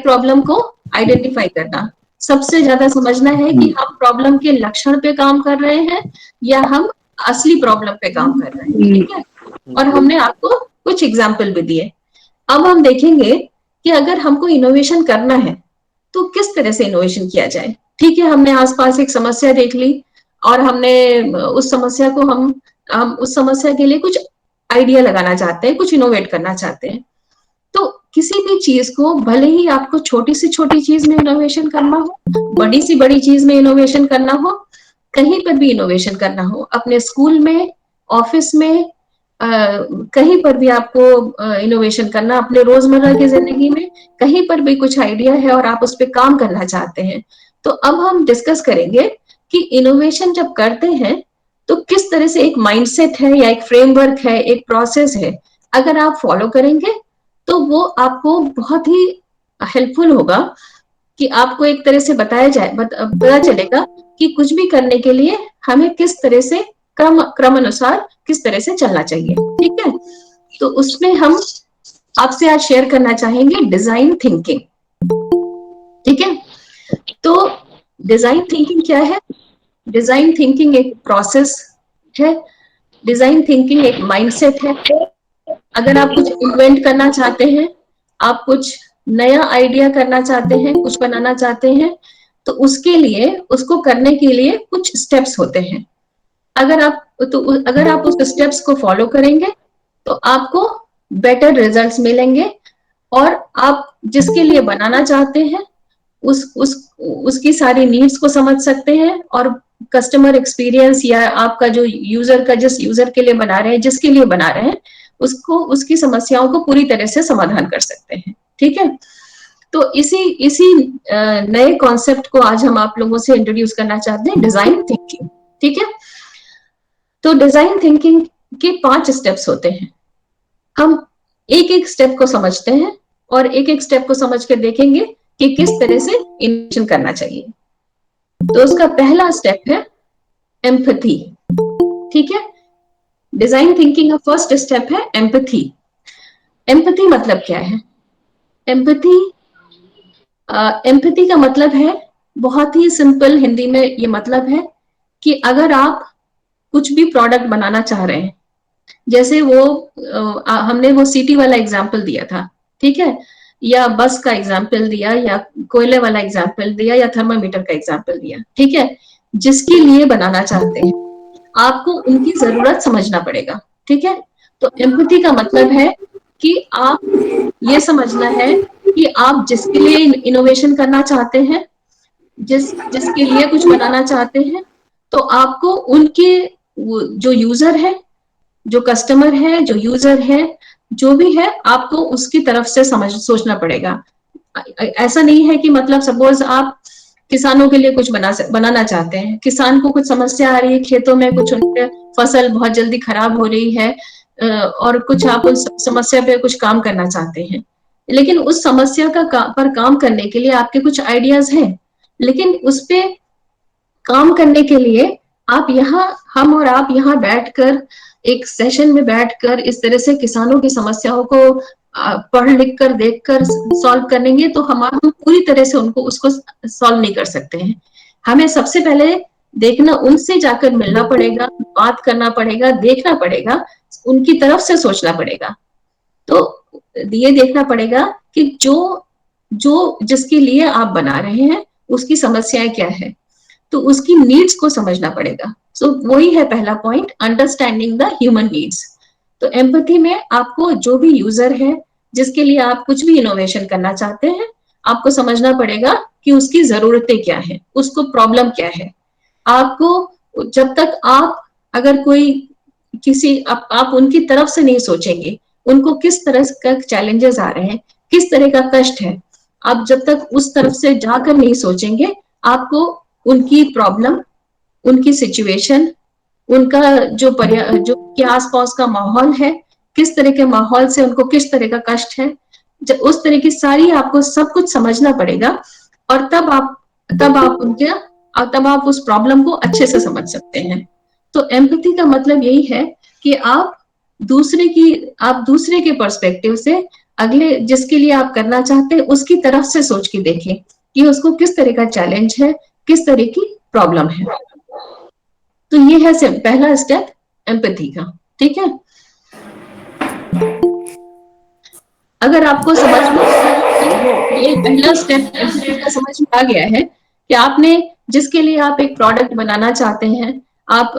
प्रॉब्लम को आइडेंटिफाई करना। सबसे ज्यादा समझना है कि हम प्रॉब्लम के लक्षण पे काम कर रहे हैं या हम असली प्रॉब्लम पे काम कर रहे हैं। ठीक है, और हमने आपको कुछ एग्जाम्पल भी दिए। अब हम देखेंगे कि अगर हमको इनोवेशन करना है तो किस तरह से इनोवेशन किया जाए। ठीक है, हमने आसपास एक समस्या देख ली और हमने उस समस्या को हम उस समस्या के लिए कुछ आइडिया लगाना चाहते हैं, कुछ इनोवेट करना चाहते हैं। तो किसी भी चीज को, भले ही आपको छोटी से छोटी चीज में इनोवेशन करना हो, बड़ी सी बड़ी चीज में इनोवेशन करना हो, कहीं पर भी इनोवेशन करना हो, अपने स्कूल में, ऑफिस में, कहीं पर भी आपको इनोवेशन करना, अपने रोजमर्रा की जिंदगी में कहीं पर भी कुछ आइडिया है और आप उस पर काम करना चाहते हैं, तो अब हम डिस्कस करेंगे कि इनोवेशन जब करते हैं तो किस तरह से एक माइंडसेट है या एक फ्रेमवर्क है, एक प्रोसेस है, अगर आप फॉलो करेंगे तो वो आपको बहुत ही हेल्पफुल होगा कि आपको एक तरह से पता चलेगा कि कुछ भी करने के लिए हमें किस तरह से क्रम अनुसार किस तरह से चलना चाहिए। ठीक है, तो उसमें हम आपसे आज शेयर करना चाहेंगे डिजाइन थिंकिंग। ठीक है, तो डिजाइन थिंकिंग क्या है? डिजाइन थिंकिंग एक प्रोसेस है, डिजाइन थिंकिंग एक माइंडसेट है। अगर आप कुछ इन्वेंट करना चाहते हैं, आप कुछ नया आइडिया करना चाहते हैं, कुछ बनाना चाहते हैं, तो उसके लिए, उसको करने के लिए कुछ स्टेप्स होते हैं। अगर आप उस स्टेप्स को फॉलो करेंगे तो आपको बेटर रिजल्ट्स मिलेंगे, और आप जिसके लिए बनाना चाहते हैं उसकी सारी नीड्स को समझ सकते हैं, और कस्टमर एक्सपीरियंस या आपका जो यूजर का, जिस यूजर के लिए बना रहे हैं, जिसके लिए बना रहे हैं, उसकी समस्याओं को पूरी तरह से समाधान कर सकते हैं। ठीक है, तो इसी नए कॉन्सेप्ट को आज हम आप लोगों से इंट्रोड्यूस करना चाहते हैं, डिजाइन थिंकिंग। ठीक है, तो डिजाइन थिंकिंग के 5 स्टेप्स होते हैं। हम एक एक स्टेप को समझते हैं और एक एक स्टेप को समझ के देखेंगे कि किस तरह से इनोवेशन करना चाहिए। तो उसका पहला स्टेप है एम्पैथी। ठीक है, डिजाइन थिंकिंग का फर्स्ट स्टेप है एम्पैथी। एम्पैथी मतलब क्या है? एम्पैथी का मतलब है, बहुत ही सिंपल हिंदी में ये मतलब है कि अगर आप कुछ भी प्रोडक्ट बनाना चाह रहे हैं, जैसे हमने वो सिटी वाला एग्जाम्पल दिया था, ठीक है, या बस का एग्जाम्पल दिया, या कोयले वाला एग्जाम्पल दिया, या थर्मामीटर का एग्जाम्पल दिया। ठीक है, जिसके लिए बनाना चाहते हैं आपको उनकी जरूरत समझना पड़ेगा। ठीक है, तो एम्पैथी का मतलब है कि आप ये समझना है कि आप जिसके लिए इनोवेशन करना चाहते हैं, जिसके लिए कुछ बनाना चाहते हैं, तो आपको उनके जो यूजर है, जो कस्टमर है, जो यूजर है, जो भी है, आपको उसकी तरफ से सोचना पड़ेगा। ऐसा नहीं है कि मतलब सपोज आप किसानों के लिए कुछ बनाना चाहते हैं, किसान को कुछ समस्या आ रही है, खेतों में कुछ उनके फसल बहुत जल्दी खराब हो रही है, और कुछ आप उस समस्या पे कुछ काम करना चाहते हैं, लेकिन उस समस्या पर काम करने के लिए आपके कुछ आइडियाज हैं, लेकिन उस पे काम करने के लिए हम और आप यहाँ बैठकर एक सेशन में बैठकर इस तरह से किसानों की समस्याओं को पढ़ लिख कर देख कर सॉल्व करेंगे तो हम पूरी तरह से उसको सॉल्व नहीं कर सकते हैं। हमें सबसे पहले देखना, उनसे जाकर मिलना पड़ेगा, बात करना पड़ेगा, देखना पड़ेगा, उनकी तरफ से सोचना पड़ेगा। तो ये देखना पड़ेगा कि जो जिसके लिए आप बना रहे हैं उसकी समस्याएं क्या है, तो उसकी नीड्स को समझना पड़ेगा। सो वही है पहला point, understanding the human needs. तो एम्पैथी में आपको जो भी यूजर है, जिसके लिए आप कुछ भी इनोवेशन करना चाहते हैं, आपको समझना पड़ेगा कि उसकी जरूरतें क्या है, उसको प्रॉब्लम क्या है। आपको जब तक आप अगर कोई आप उनकी तरफ से नहीं सोचेंगे, उनको किस तरह का चैलेंजेस आ रहे हैं, किस तरह का कष्ट है, आप जब तक उस तरफ से जाकर नहीं सोचेंगे, आपको उनकी प्रॉब्लम, उनकी सिचुएशन, उनका जो के आसपास का माहौल है, किस तरह के माहौल से उनको किस तरह का कष्ट है, जब उस तरह की सारी आपको सब कुछ समझना पड़ेगा, और तब आप उस प्रॉब्लम को अच्छे से समझ सकते हैं। तो एम्पैथी का मतलब यही है कि आप दूसरे के पर्सपेक्टिव से, अगले जिसके लिए आप करना चाहते हैं उसकी तरफ से सोच के देखें कि उसको किस तरह का चैलेंज है, किस तरह की प्रॉब्लम है। तो ये है पहला स्टेप एम्पैथी का। ठीक है, अगर आपको समझ में ये पहला स्टेप एम्पैथी का समझ में आ गया है कि आपने जिसके लिए आप एक प्रोडक्ट बनाना चाहते हैं, आप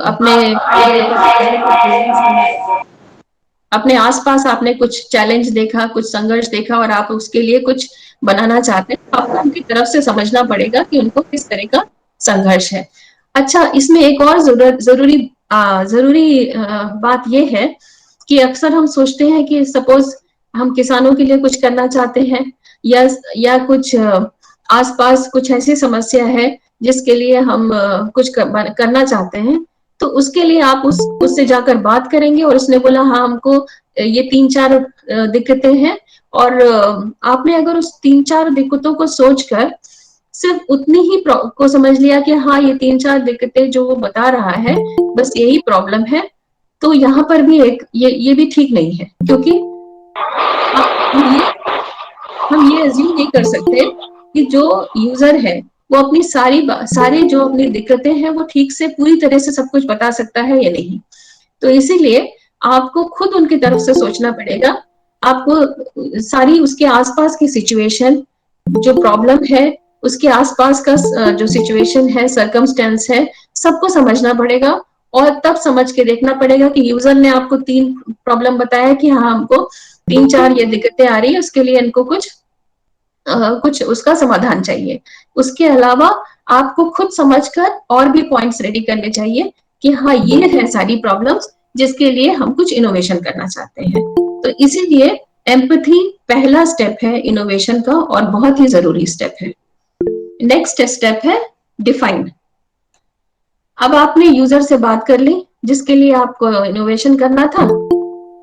अपने आसपास आपने कुछ चैलेंज देखा, कुछ संघर्ष देखा, और आप उसके लिए कुछ बनाना चाहते हैं, आपको उनकी तरफ से समझना पड़ेगा कि उनको किस तरह का संघर्ष है। अच्छा, इसमें एक और जरूरी बात यह है कि अक्सर हम सोचते हैं कि सपोज हम किसानों के लिए कुछ करना चाहते हैं, या कुछ आसपास कुछ ऐसी समस्या है जिसके लिए हम कुछ करना चाहते हैं, तो उसके लिए आप उससे जाकर बात करेंगे, और उसने बोला हाँ हमको ये 3-4 दिक्कतें हैं, और आपने अगर उस 3-4 दिक्कतों को सोचकर सिर्फ उतनी ही को समझ लिया कि हाँ ये 3-4 दिक्कतें जो वो बता रहा है बस यही प्रॉब्लम है, तो यहाँ पर भी ये भी ठीक नहीं है, क्योंकि हम ये अज्यूम नहीं कर सकते कि जो यूजर है वो अपनी सारी जो अपनी दिक्कतें हैं वो ठीक से पूरी तरह से सब कुछ बता सकता है या नहीं। तो इसीलिए आपको खुद उनकी तरफ से सोचना पड़ेगा, आपको सारी उसके आसपास की सिचुएशन, जो प्रॉब्लम है, उसके आसपास का जो सिचुएशन है, सर्कमस्टेंस है, सबको समझना पड़ेगा, और तब समझ के देखना पड़ेगा कि यूजर ने आपको 3 प्रॉब्लम बताया कि हाँ हमको 3-4 ये दिक्कतें आ रही है, उसके लिए इनको कुछ उसका समाधान चाहिए। उसके अलावा आपको खुद समझकर और भी पॉइंट्स रेडी करने चाहिए कि हाँ ये है सारी प्रॉब्लम्स जिसके लिए हम कुछ इनोवेशन करना चाहते हैं। तो इसीलिए एम्पैथी पहला स्टेप है इनोवेशन का और बहुत ही जरूरी स्टेप है। नेक्स्ट स्टेप है डिफाइन। अब आपने यूजर से बात कर ली जिसके लिए आपको इनोवेशन करना था,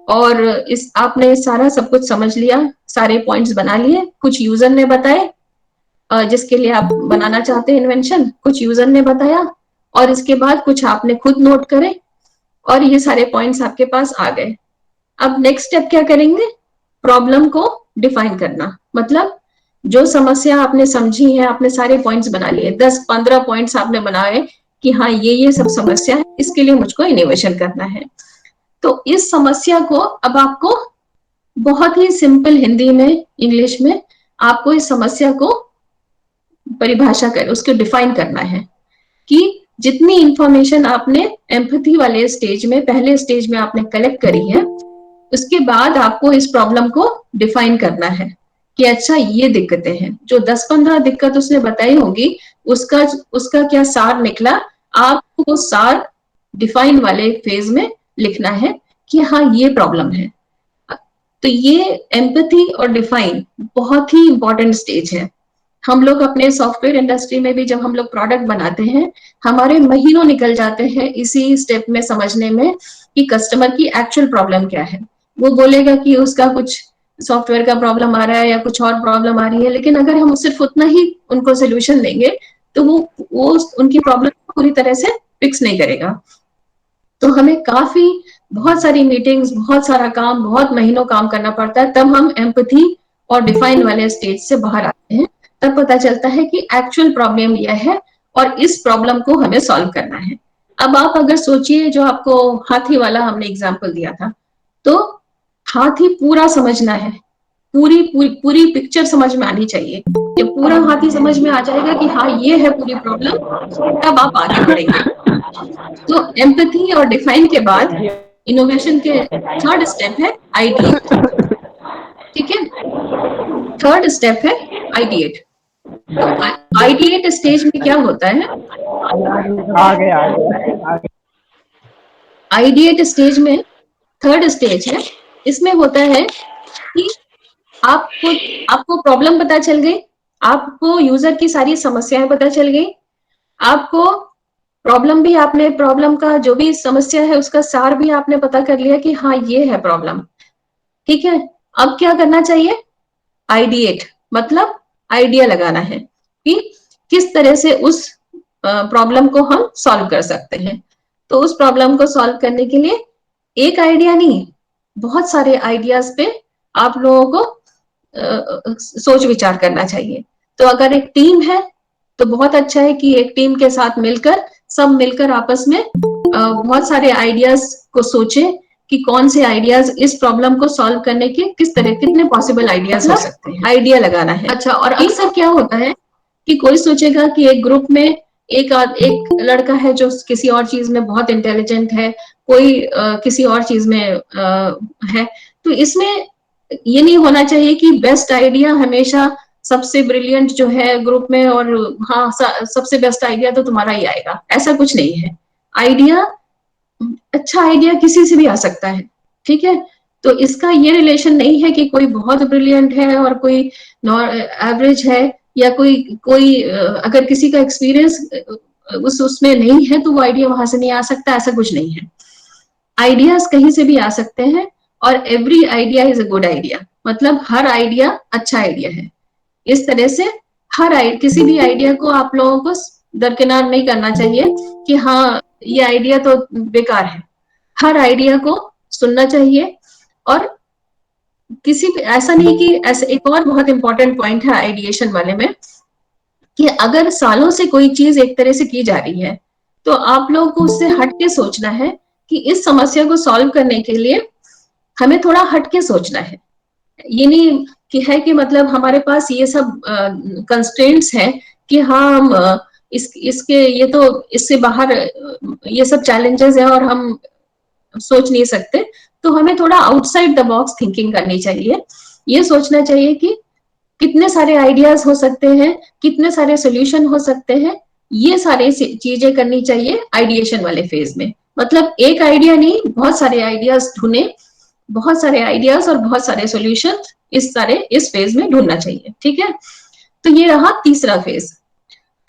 और आपने सारा सब कुछ समझ लिया, सारे पॉइंट्स बना लिए। कुछ यूजर ने बताए जिसके लिए आप बनाना चाहते हैं इन्वेंशन, कुछ यूजर ने बताया, और इसके बाद कुछ आपने खुद नोट करे, और ये सारे पॉइंट्स आपके पास आ गए। अब नेक्स्ट स्टेप क्या करेंगे? प्रॉब्लम को डिफाइन करना। मतलब जो समस्या आपने समझी है, आपने सारे पॉइंट्स बना लिए, 10-15 पॉइंट्स आपने बनाए कि हाँ ये सब समस्या है, इसके लिए मुझको इनोवेशन करना है। तो इस समस्या को अब आपको बहुत ही सिंपल हिंदी में, इंग्लिश में आपको इस समस्या को परिभाषा कर, उसको डिफाइन करना है कि जितनी इंफॉर्मेशन आपने एम्पैथी वाले स्टेज में, पहले स्टेज में आपने कलेक्ट करी है, उसके बाद आपको इस प्रॉब्लम को डिफाइन करना है कि अच्छा ये दिक्कतें हैं। जो 10-15 दिक्कत उसने बताई होगी उसका क्या सार निकला, आपको वो सार डिफाइन वाले फेज में लिखना है कि हाँ ये प्रॉब्लम है। तो ये एम्पैथी और डिफाइन बहुत ही इंपॉर्टेंट स्टेज है। हम लोग अपने सॉफ्टवेयर इंडस्ट्री में भी जब हम लोग प्रोडक्ट बनाते हैं, हमारे महीनों निकल जाते हैं इसी स्टेप में समझने में कि कस्टमर की एक्चुअल प्रॉब्लम क्या है। वो बोलेगा कि उसका कुछ सॉफ्टवेयर का प्रॉब्लम आ रहा है या कुछ और प्रॉब्लम आ रही है, लेकिन अगर हम सिर्फ उतना ही उनको सोल्यूशन देंगे तो वो उनकी प्रॉब्लम को पूरी तरह से फिक्स नहीं करेगा। तो हमें बहुत सारी मीटिंग्स, बहुत सारा काम, बहुत महीनों काम करना पड़ता है, तब हम एम्पैथी और डिफाइन वाले स्टेज से बाहर आते हैं। तब पता चलता है कि एक्चुअल प्रॉब्लम यह है और इस प्रॉब्लम को हमें सॉल्व करना है। अब आप अगर सोचिए, जो आपको हाथी वाला हमने एग्जांपल दिया था, तो हाथी पूरा समझना है, पूरी पिक्चर समझ में आनी चाहिए। जब पूरा हाथी समझ में आ जाएगा कि हाँ ये है पूरी प्रॉब्लम, तब आप आगे बढ़ेंगे। तो एम्पैथी और डिफाइन के बाद इनोवेशन के थर्ड स्टेप है आइडिएट। ठीक है, थर्ड स्टेप है आइडिएट। तो आइडिएट स्टेज में क्या होता है? आइडिएट स्टेज में थर्ड स्टेज है, इसमें होता है कि आपको प्रॉब्लम पता चल गई, आपको यूजर की सारी समस्याएं पता चल गई, आपको प्रॉब्लम का जो भी समस्या है उसका सार भी आपने पता कर लिया कि हाँ ये है प्रॉब्लम। ठीक है, अब क्या करना चाहिए? आइडिएट, मतलब आइडिया लगाना है कि किस तरह से उस प्रॉब्लम को हम सॉल्व कर सकते हैं। तो उस प्रॉब्लम को सॉल्व करने के लिए एक आइडिया नहीं, बहुत सारे आइडियाज पे आप लोगों को सोच विचार करना चाहिए। तो अगर एक टीम है तो बहुत अच्छा है कि एक टीम के साथ सब मिलकर आपस में बहुत सारे आइडियाज को सोचें कि कौन से आइडियाज इस प्रॉब्लम को सॉल्व करने के कितने पॉसिबल आइडियाज हो सकते हैं। आइडिया लगाना है। अच्छा, और अक्सर क्या होता है कि कोई सोचेगा कि एक ग्रुप में एक लड़का है जो किसी और चीज में बहुत इंटेलिजेंट है, कोई किसी और चीज में है। तो इसमें ये नहीं होना चाहिए कि बेस्ट आइडिया हमेशा सबसे ब्रिलियंट जो है ग्रुप में, और हाँ सबसे बेस्ट आइडिया तो तुम्हारा ही आएगा, ऐसा कुछ नहीं है। अच्छा आइडिया किसी से भी आ सकता है। ठीक है, तो इसका ये रिलेशन नहीं है कि कोई बहुत ब्रिलियंट है और कोई एवरेज है, या कोई अगर किसी का एक्सपीरियंस उसमें नहीं है तो वो आइडिया वहां से नहीं आ सकता, ऐसा कुछ नहीं है। आइडियाज कहीं से भी आ सकते हैं, और every idea is a good idea, मतलब हर आइडिया अच्छा आइडिया है। इस तरह से किसी भी आइडिया को आप लोगों को दरकिनार नहीं करना चाहिए कि हाँ ये आइडिया तो बेकार है। हर आइडिया को सुनना चाहिए, और ऐसा नहीं कि ऐसा। एक और बहुत इंपॉर्टेंट पॉइंट है आइडिएशन वाले में कि अगर सालों से कोई चीज एक तरह से की जा रही है तो आप लोगों को उससे हटके सोचना है कि इस समस्या को सॉल्व करने के लिए हमें थोड़ा हटके सोचना है। ये नहीं कि मतलब हमारे पास ये सब कंस्ट्रेंट्स हैं कि हाँ हम इससे बाहर ये सब चैलेंजेस है और हम सोच नहीं सकते, तो हमें थोड़ा आउटसाइड द बॉक्स थिंकिंग करनी चाहिए। ये सोचना चाहिए कि कितने सारे आइडियाज हो सकते हैं, कितने सारे सोल्यूशन हो सकते हैं, ये सारे चीजें करनी चाहिए आइडिएशन वाले फेज में। मतलब एक आइडिया नहीं, बहुत सारे आइडियाज ढूंढे, बहुत सारे आइडियाज और बहुत सारे सॉल्यूशन इस फेज में ढूंढना चाहिए। ठीक है, तो ये रहा तीसरा फेज।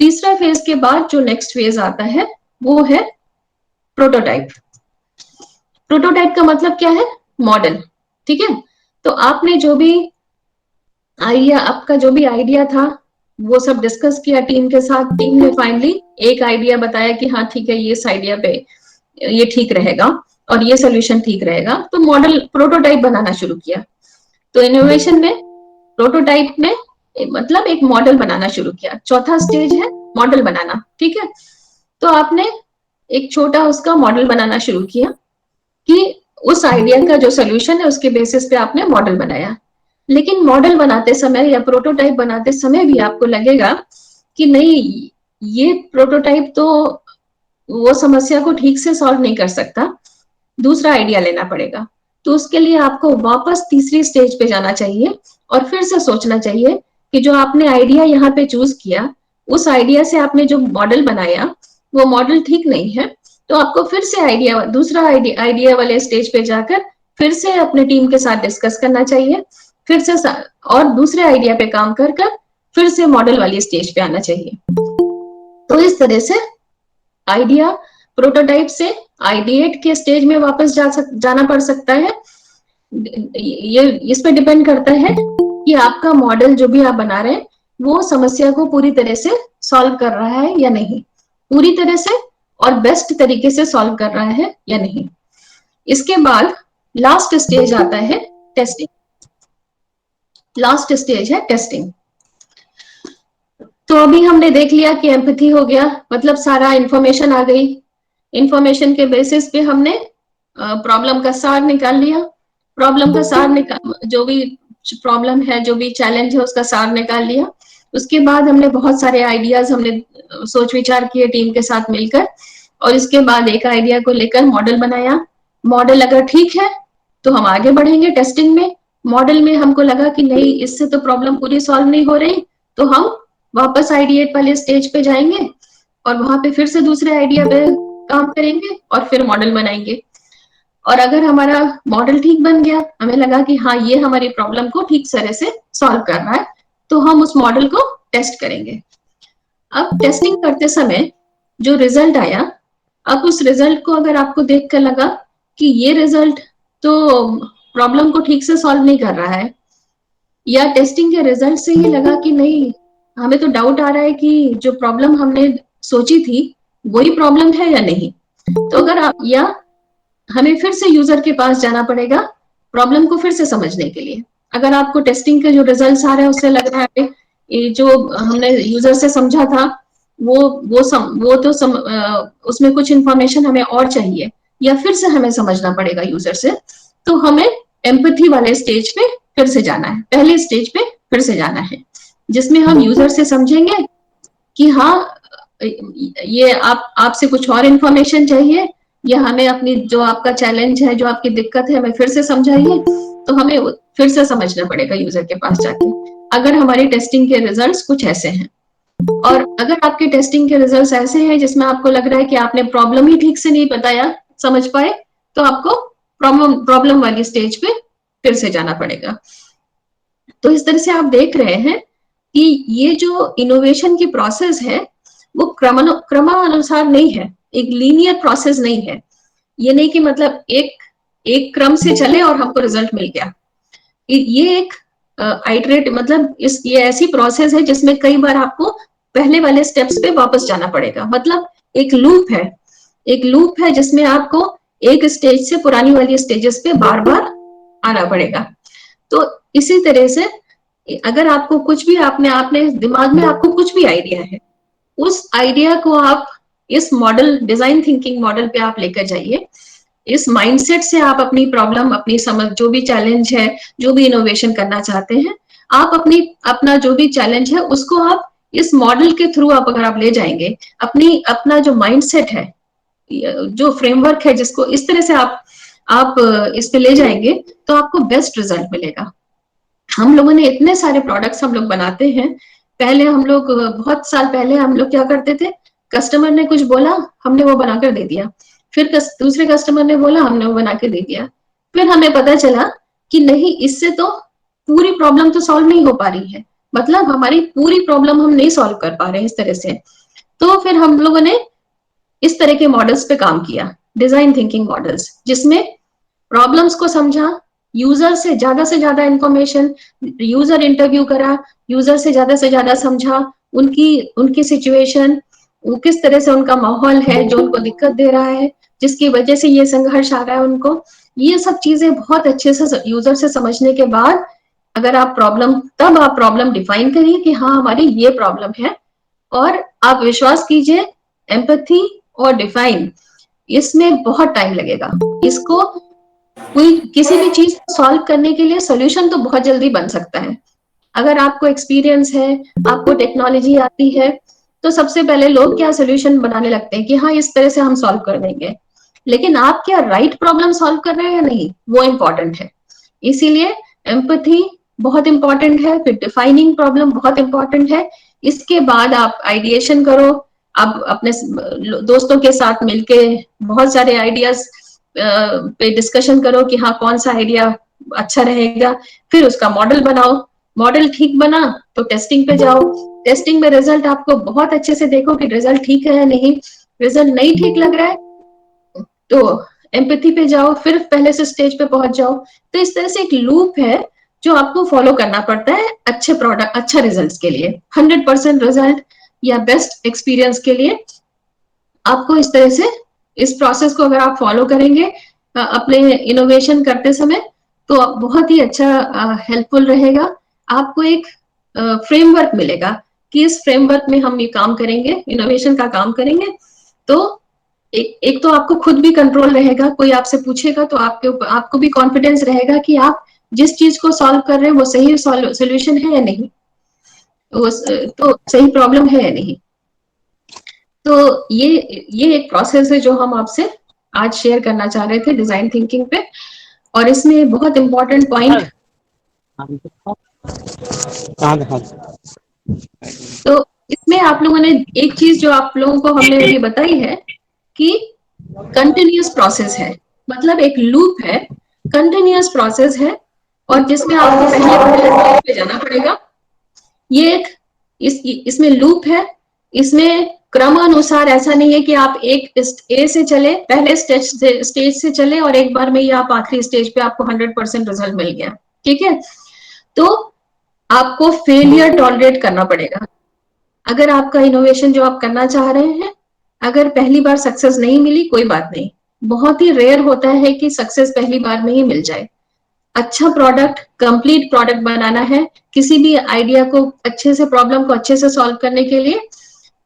तीसरा फेज के बाद जो नेक्स्ट फेज आता है वो है प्रोटोटाइप। प्रोटोटाइप का मतलब क्या है? मॉडल। ठीक है, तो आपने जो भी आइडिया, आपका जो भी आइडिया था वो सब डिस्कस किया टीम के साथ। टीम ने फाइनली एक आइडिया बताया कि हाँ ठीक है, ये इस आइडिया पे ये ठीक रहेगा और ये सोल्यूशन ठीक रहेगा, तो मॉडल प्रोटोटाइप बनाना शुरू किया। तो इनोवेशन में प्रोटोटाइप में मतलब एक मॉडल बनाना शुरू किया। चौथा स्टेज है मॉडल बनाना। ठीक है, तो आपने एक छोटा उसका मॉडल बनाना शुरू किया कि उस आइडिया का जो सोल्यूशन है उसके बेसिस पे आपने मॉडल बनाया। लेकिन मॉडल बनाते समय या प्रोटोटाइप बनाते समय भी आपको लगेगा कि नहीं, ये प्रोटोटाइप तो वो समस्या को ठीक से सॉल्व नहीं कर सकता, दूसरा आइडिया लेना पड़ेगा। तो उसके लिए आपको वापस तीसरी स्टेज पे जाना चाहिए और फिर से सोचना चाहिए कि जो आपने आइडिया यहाँ पे चूज किया, उस आइडिया से आपने जो मॉडल बनाया वो मॉडल ठीक नहीं है, तो आपको फिर से दूसरा आइडिया वाले स्टेज पे जाकर फिर से अपने टीम के साथ डिस्कस करना चाहिए, फिर से और दूसरे आइडिया पे काम कर फिर से मॉडल वाली स्टेज पे आना चाहिए। तो इस तरह से आइडिया प्रोटोटाइप से आइडिएट के स्टेज में वापस जाना पड़ सकता है। ये इस पे डिपेंड करता है कि आपका मॉडल जो भी आप बना रहे हैं वो समस्या को पूरी तरह से सॉल्व कर रहा है या नहीं, पूरी तरह से और बेस्ट तरीके से सॉल्व कर रहा है या नहीं। इसके बाद लास्ट स्टेज आता है टेस्टिंग। लास्ट स्टेज है टेस्टिंग। तो अभी हमने देख लिया कि एम्पैथी हो गया, मतलब सारा इंफॉर्मेशन आ गई, इंफॉर्मेशन के बेसिस पे हमने प्रॉब्लम का सार निकाल लिया। प्रॉब्लम का सार जो भी प्रॉब्लम है, जो भी चैलेंज है, उसका सार निकाल लिया। उसके बाद हमने बहुत सारे आइडियाज हमने सोच विचार किए टीम के साथ मिलकर, और इसके बाद एक आइडिया को लेकर मॉडल बनाया। मॉडल अगर ठीक है तो हम आगे बढ़ेंगे टेस्टिंग में। मॉडल में हमको लगा कि नहीं, इससे तो प्रॉब्लम पूरी सॉल्व नहीं हो रही, तो हम वापस आइडिएट वाले स्टेज पे जाएंगे और वहां पे फिर से दूसरे आइडिया पे काम करेंगे और फिर मॉडल बनाएंगे। और अगर हमारा मॉडल ठीक बन गया, हमें लगा कि हाँ ये हमारी प्रॉब्लम को ठीक तरह से सॉल्व कर रहा है, तो हम उस मॉडल को टेस्ट करेंगे। अब टेस्टिंग करते समय जो रिजल्ट आया, अब उस रिजल्ट को अगर आपको देख कर लगा कि ये रिजल्ट तो प्रॉब्लम को ठीक से सॉल्व नहीं कर रहा है, या टेस्टिंग के रिजल्ट से ये लगा कि नहीं, हमें तो डाउट आ रहा है कि जो प्रॉब्लम हमने सोची थी वही प्रॉब्लम है या नहीं, तो अगर आप, या हमें फिर से यूजर के पास जाना पड़ेगा प्रॉब्लम को फिर से समझने के लिए। अगर आपको टेस्टिंग के जो रिजल्ट्स आ रहे हैं उससे लग रहा है ये जो हमने यूजर से समझा था उसमें कुछ इंफॉर्मेशन हमें और चाहिए, या फिर से हमें समझना पड़ेगा यूजर से, तो हमें एम्पैथी वाले स्टेज पे फिर से जाना है, पहले स्टेज पे फिर से जाना है, जिसमें हम यूजर से समझेंगे कि हाँ ये आपसे कुछ और इंफॉर्मेशन चाहिए, या हमें अपनी जो आपका चैलेंज है, जो आपकी दिक्कत है, हमें फिर से समझाइए, तो हमें फिर से समझना पड़ेगा यूजर के पास जाके। अगर हमारी टेस्टिंग के रिजल्ट्स कुछ ऐसे हैं, और अगर आपके टेस्टिंग के रिजल्ट्स ऐसे हैं जिसमें आपको लग रहा है कि आपने प्रॉब्लम ही ठीक से नहीं बताया, समझ पाए, तो आपको प्रॉब्लम वाली स्टेज पे फिर से जाना पड़ेगा। तो इस तरह से आप देख रहे हैं कि ये जो इनोवेशन की प्रोसेस है वो क्रमानुसार नहीं है, एक लीनियर प्रोसेस नहीं है। ये नहीं कि मतलब एक क्रम से चले और हमको रिजल्ट मिल गया। ये एक आइटरेट, मतलब ये ऐसी प्रोसेस है जिसमें कई बार आपको पहले वाले स्टेप्स पे वापस जाना पड़ेगा। मतलब एक लूप है जिसमें आपको एक स्टेज से पुरानी वाली स्टेजेस पे बार बार आना पड़ेगा। तो इसी तरह से अगर आपको कुछ भी आपने दिमाग में आपको कुछ भी आइडिया है, उस आइडिया को आप इस मॉडल, डिजाइन थिंकिंग मॉडल पे आप लेकर जाइए। इस माइंडसेट से आप अपनी प्रॉब्लम, अपनी समझ, जो भी चैलेंज है, जो भी इनोवेशन करना चाहते हैं, आप अपना जो भी चैलेंज है उसको आप इस मॉडल के थ्रू आप अगर आप ले जाएंगे, अपना जो माइंडसेट है, जो फ्रेमवर्क है, जिसको इस तरह से आप इस पे ले जाएंगे तो आपको बेस्ट रिजल्ट मिलेगा। हम लोगों ने इतने सारे प्रोडक्ट्स हम लोग बनाते हैं। पहले हम लोग बहुत साल पहले हम लोग क्या करते थे, कस्टमर ने कुछ बोला हमने वो बना कर दे दिया, फिर दूसरे कस्टमर ने बोला हमने वो बना के दे दिया, फिर हमें पता चला कि नहीं, इससे तो पूरी प्रॉब्लम तो सॉल्व नहीं हो पा रही है, मतलब हमारी पूरी प्रॉब्लम हम नहीं सॉल्व कर पा रहे हैं इस तरह से। तो फिर हम लोगों ने इस तरह के मॉडल्स पे काम किया, डिजाइन थिंकिंग मॉडल्स, जिसमें प्रॉब्लम्स को समझा, यूजर से ज्यादा इंफॉर्मेशन, यूजर इंटरव्यू करा, यूजर से ज्यादा समझा, उनकी सिचुएशन, वो किस तरह से उनका माहौल है जो उनको दिक्कत दे रहा है, जिसकी वजह से ये संघर्ष आ रहा है उनको। ये सब चीजें बहुत अच्छे से यूजर से समझने के बाद अगर आप प्रॉब्लम डिफाइन करिए कि हाँ हमारी ये प्रॉब्लम है, और आप विश्वास कीजिए एम्पैथी और डिफाइन, इसमें बहुत टाइम लगेगा। इसको कोई किसी भी चीज को सॉल्व करने के लिए सोल्यूशन तो बहुत जल्दी बन सकता है। अगर आपको एक्सपीरियंस है, आपको टेक्नोलॉजी आती है, तो सबसे पहले लोग क्या सोल्यूशन बनाने लगते हैं कि हाँ इस तरह से हम सॉल्व कर देंगे, लेकिन आप क्या राइट प्रॉब्लम सॉल्व कर रहे हैं या नहीं, वो इम्पोर्टेंट है। इसीलिए एम्पैथी बहुत इंपॉर्टेंट है, फिर डिफाइनिंग प्रॉब्लम बहुत इंपॉर्टेंट है। इसके बाद आप आइडिएशन करो, आप अपने दोस्तों के साथ मिलके बहुत सारे आइडियाज पे डिस्कशन करो कि हाँ कौन सा आइडिया अच्छा रहेगा, फिर उसका मॉडल बनाओ, मॉडल ठीक बना तो टेस्टिंग पे जाओ, टेस्टिंग में रिजल्ट आपको बहुत अच्छे से देखो कि रिजल्ट ठीक है या नहीं, रिजल्ट नहीं ठीक लग रहा है तो एम्पैथी पे जाओ, फिर पहले से स्टेज पे पहुंच जाओ। तो इस तरह से एक लूप है जो आपको फॉलो करना पड़ता है अच्छे प्रोडक्ट, अच्छा रिजल्ट्स के लिए, 100% रिजल्ट या बेस्ट एक्सपीरियंस के लिए आपको इस तरह से इस प्रोसेस को अगर आप फॉलो करेंगे अपने इनोवेशन करते समय, तो बहुत ही अच्छा हेल्पफुल रहेगा। आपको एक फ्रेमवर्क मिलेगा कि इस फ्रेमवर्क में हम ये काम करेंगे, इनोवेशन का काम करेंगे, तो एक तो आपको खुद भी कंट्रोल रहेगा, कोई आपसे पूछेगा तो आपको भी कॉन्फिडेंस रहेगा कि आप जिस चीज को सॉल्व कर रहे हैं वो सही सोल्यूशन है या नहीं, तो सही प्रॉब्लम है या नहीं। तो ये एक प्रोसेस है जो हम आपसे आज शेयर करना चाह रहे थे डिजाइन थिंकिंग पे। और इसमें बहुत इंपॉर्टेंट पॉइंट, तो इसमें आप लोगों ने एक चीज जो आप लोगों को हमने अभी बताई है कि कंटिन्यूअस प्रोसेस है, मतलब एक लूप है, कंटिन्यूअस प्रोसेस है, और जिसमें आपको पहले स्टेज पे जाना पड़ेगा। ये एक इसमें लूप है, इसमें क्रमानुसार ऐसा नहीं है कि आप एक ए से चले, पहले स्टेज से चले और एक बार में ही आप आखिरी स्टेज पे आपको 100% रिजल्ट मिल गया, ठीक है। तो आपको फेलियर टॉलरेट करना पड़ेगा। अगर आपका इनोवेशन जो आप करना चाह रहे हैं, अगर पहली बार सक्सेस नहीं मिली कोई बात नहीं, बहुत ही रेयर होता है कि सक्सेस पहली बार में ही मिल जाए। अच्छा प्रोडक्ट, कंप्लीट प्रोडक्ट बनाना है, किसी भी आइडिया को अच्छे से, प्रॉब्लम को अच्छे से सॉल्व करने के लिए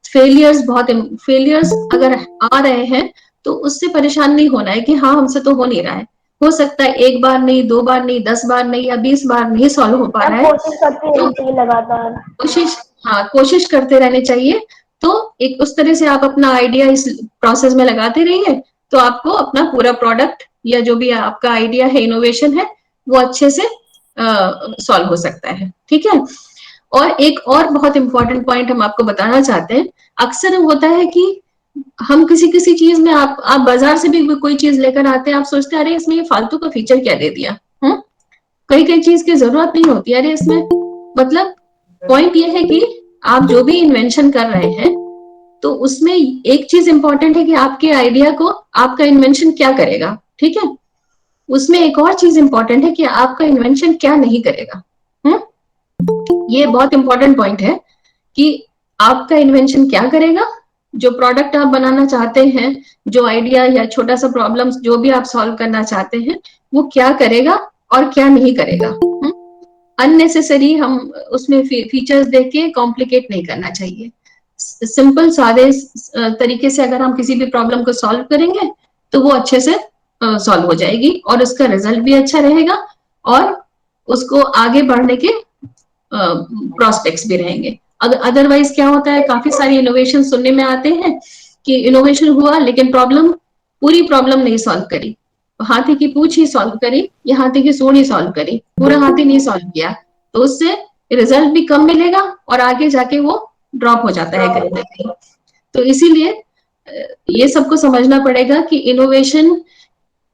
फेलियर्स अगर आ रहे हैं तो उससे परेशान नहीं होना है कि हाँ हमसे तो हो नहीं रहा है। हो सकता है एक बार नहीं, 2 बार नहीं, 10 बार नहीं या 20 बार नहीं सॉल्व हो पा रहा है, कोशिश करते रहनी चाहिए लगातार। कोशिश करते रहने चाहिए। तो एक उस तरह से आप अपना आइडिया इस प्रोसेस में लगाते रहिए, तो आपको अपना पूरा प्रोडक्ट या जो भी आपका आइडिया है, इनोवेशन है, वो अच्छे से सॉल्व हो सकता है, ठीक है। और एक और बहुत इंपॉर्टेंट पॉइंट हम आपको बताना चाहते हैं, अक्सर होता है कि हम किसी चीज में आप बाजार से भी कोई चीज लेकर आते हैं, आप सोचते हैं अरे इसमें ये फालतू का फीचर क्या दे दिया, कई चीज की जरूरत नहीं होती, अरे इसमें मतलब पॉइंट ये है कि आप जो भी इन्वेंशन कर रहे हैं तो उसमें एक चीज इंपॉर्टेंट है कि आपके आइडिया को आपका इन्वेंशन क्या करेगा, ठीक है। उसमें एक और चीज इंपॉर्टेंट है कि आपका इन्वेंशन क्या नहीं करेगा। ये बहुत इंपॉर्टेंट पॉइंट है कि आपका इन्वेंशन क्या करेगा, जो प्रोडक्ट आप बनाना चाहते हैं, जो आइडिया या छोटा सा प्रॉब्लम जो भी आप सॉल्व करना चाहते हैं, वो क्या करेगा और क्या नहीं करेगा। अननेसेसरी हम उसमें फीचर्स देख के कॉम्प्लिकेट नहीं करना चाहिए। सिंपल सादे तरीके से अगर हम किसी भी प्रॉब्लम को सॉल्व करेंगे तो वो अच्छे से सॉल्व हो जाएगी और उसका रिजल्ट भी अच्छा रहेगा और उसको आगे बढ़ने के प्रोस्पेक्ट्स भी रहेंगे। अदरवाइज क्या होता है, काफी सारी इनोवेशन सुनने में आते हैं कि इनोवेशन हुआ लेकिन पूरी प्रॉब्लम नहीं सॉल्व करी, हाथी की पूंछ ही सॉल्व करी या हाथी की सूंड ही सॉल्व करी, पूरा हाथी नहीं सॉल्व किया, तो उससे रिजल्ट भी कम मिलेगा और आगे जाके वो ड्रॉप हो जाता है कहीं ना कहीं। तो इसीलिए ये सबको समझना पड़ेगा कि इनोवेशन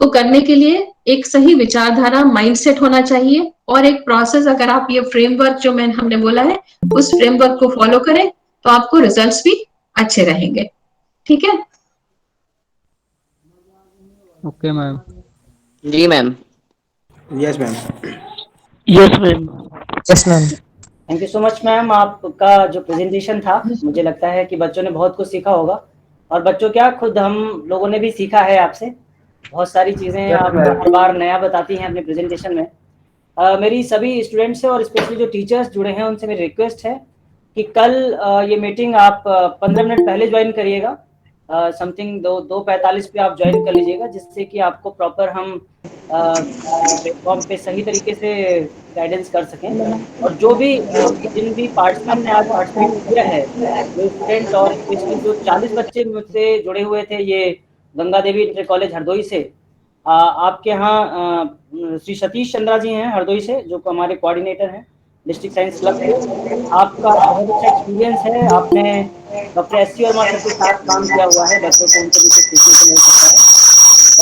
को करने के लिए एक सही विचारधारा, माइंडसेट होना चाहिए और एक प्रोसेस। अगर आप ये फ्रेमवर्क जो हमने बोला है उस फ्रेमवर्क को फॉलो करें तो आपको रिजल्ट्स भी अच्छे रहेंगे। ठीक है? Okay ma'am. जी ma'am. Yes ma'am. Yes ma'am. Yes ma'am. Thank you so much ma'am. आपका जो प्रेजेंटेशन था, मुझे लगता है कि बच्चों ने बहुत कुछ सीखा होगा, और बच्चों क्या, खुद हम लोगों ने भी सीखा है आपसे बहुत सारी चीज़ें। आप हर बार नया बताती हैं अपने प्रेजेंटेशन में। मेरी सभी स्टूडेंट्स से और स्पेशली जो टीचर्स जुड़े हैं उनसे मेरी रिक्वेस्ट है कि कल ये मीटिंग आप 15 मिनट पहले ज्वाइन करिएगा, समथिंग 2:45 पे आप ज्वाइन कर लीजिएगा, जिससे कि आपको प्रॉपर हम प्लेटफॉर्म पे सही तरीके से गाइडेंस कर सकें। और जो भी जिन भी पार्टिसिपेंट ने आज पार्टिसिपेट किया है, जो स्टूडेंट और स्पेशली जो 40 बच्चे मुझसे जुड़े हुए थे, ये गंगा देवी इंटर कॉलेज हरदोई से, आपके यहाँ श्री सतीश चंद्रा जी हैं हरदोई से, जो हमारे कोऑर्डिनेटर हैं डिस्ट्रिक्ट साइंस क्लब के। आपका बहुत अच्छा एक्सपीरियंस है, आपने डॉक्टर एस.सी. वर्मा सर के साथ काम किया हुआ है, बच्चों को उनसे भी कुछ सीखने को मिल सकता है।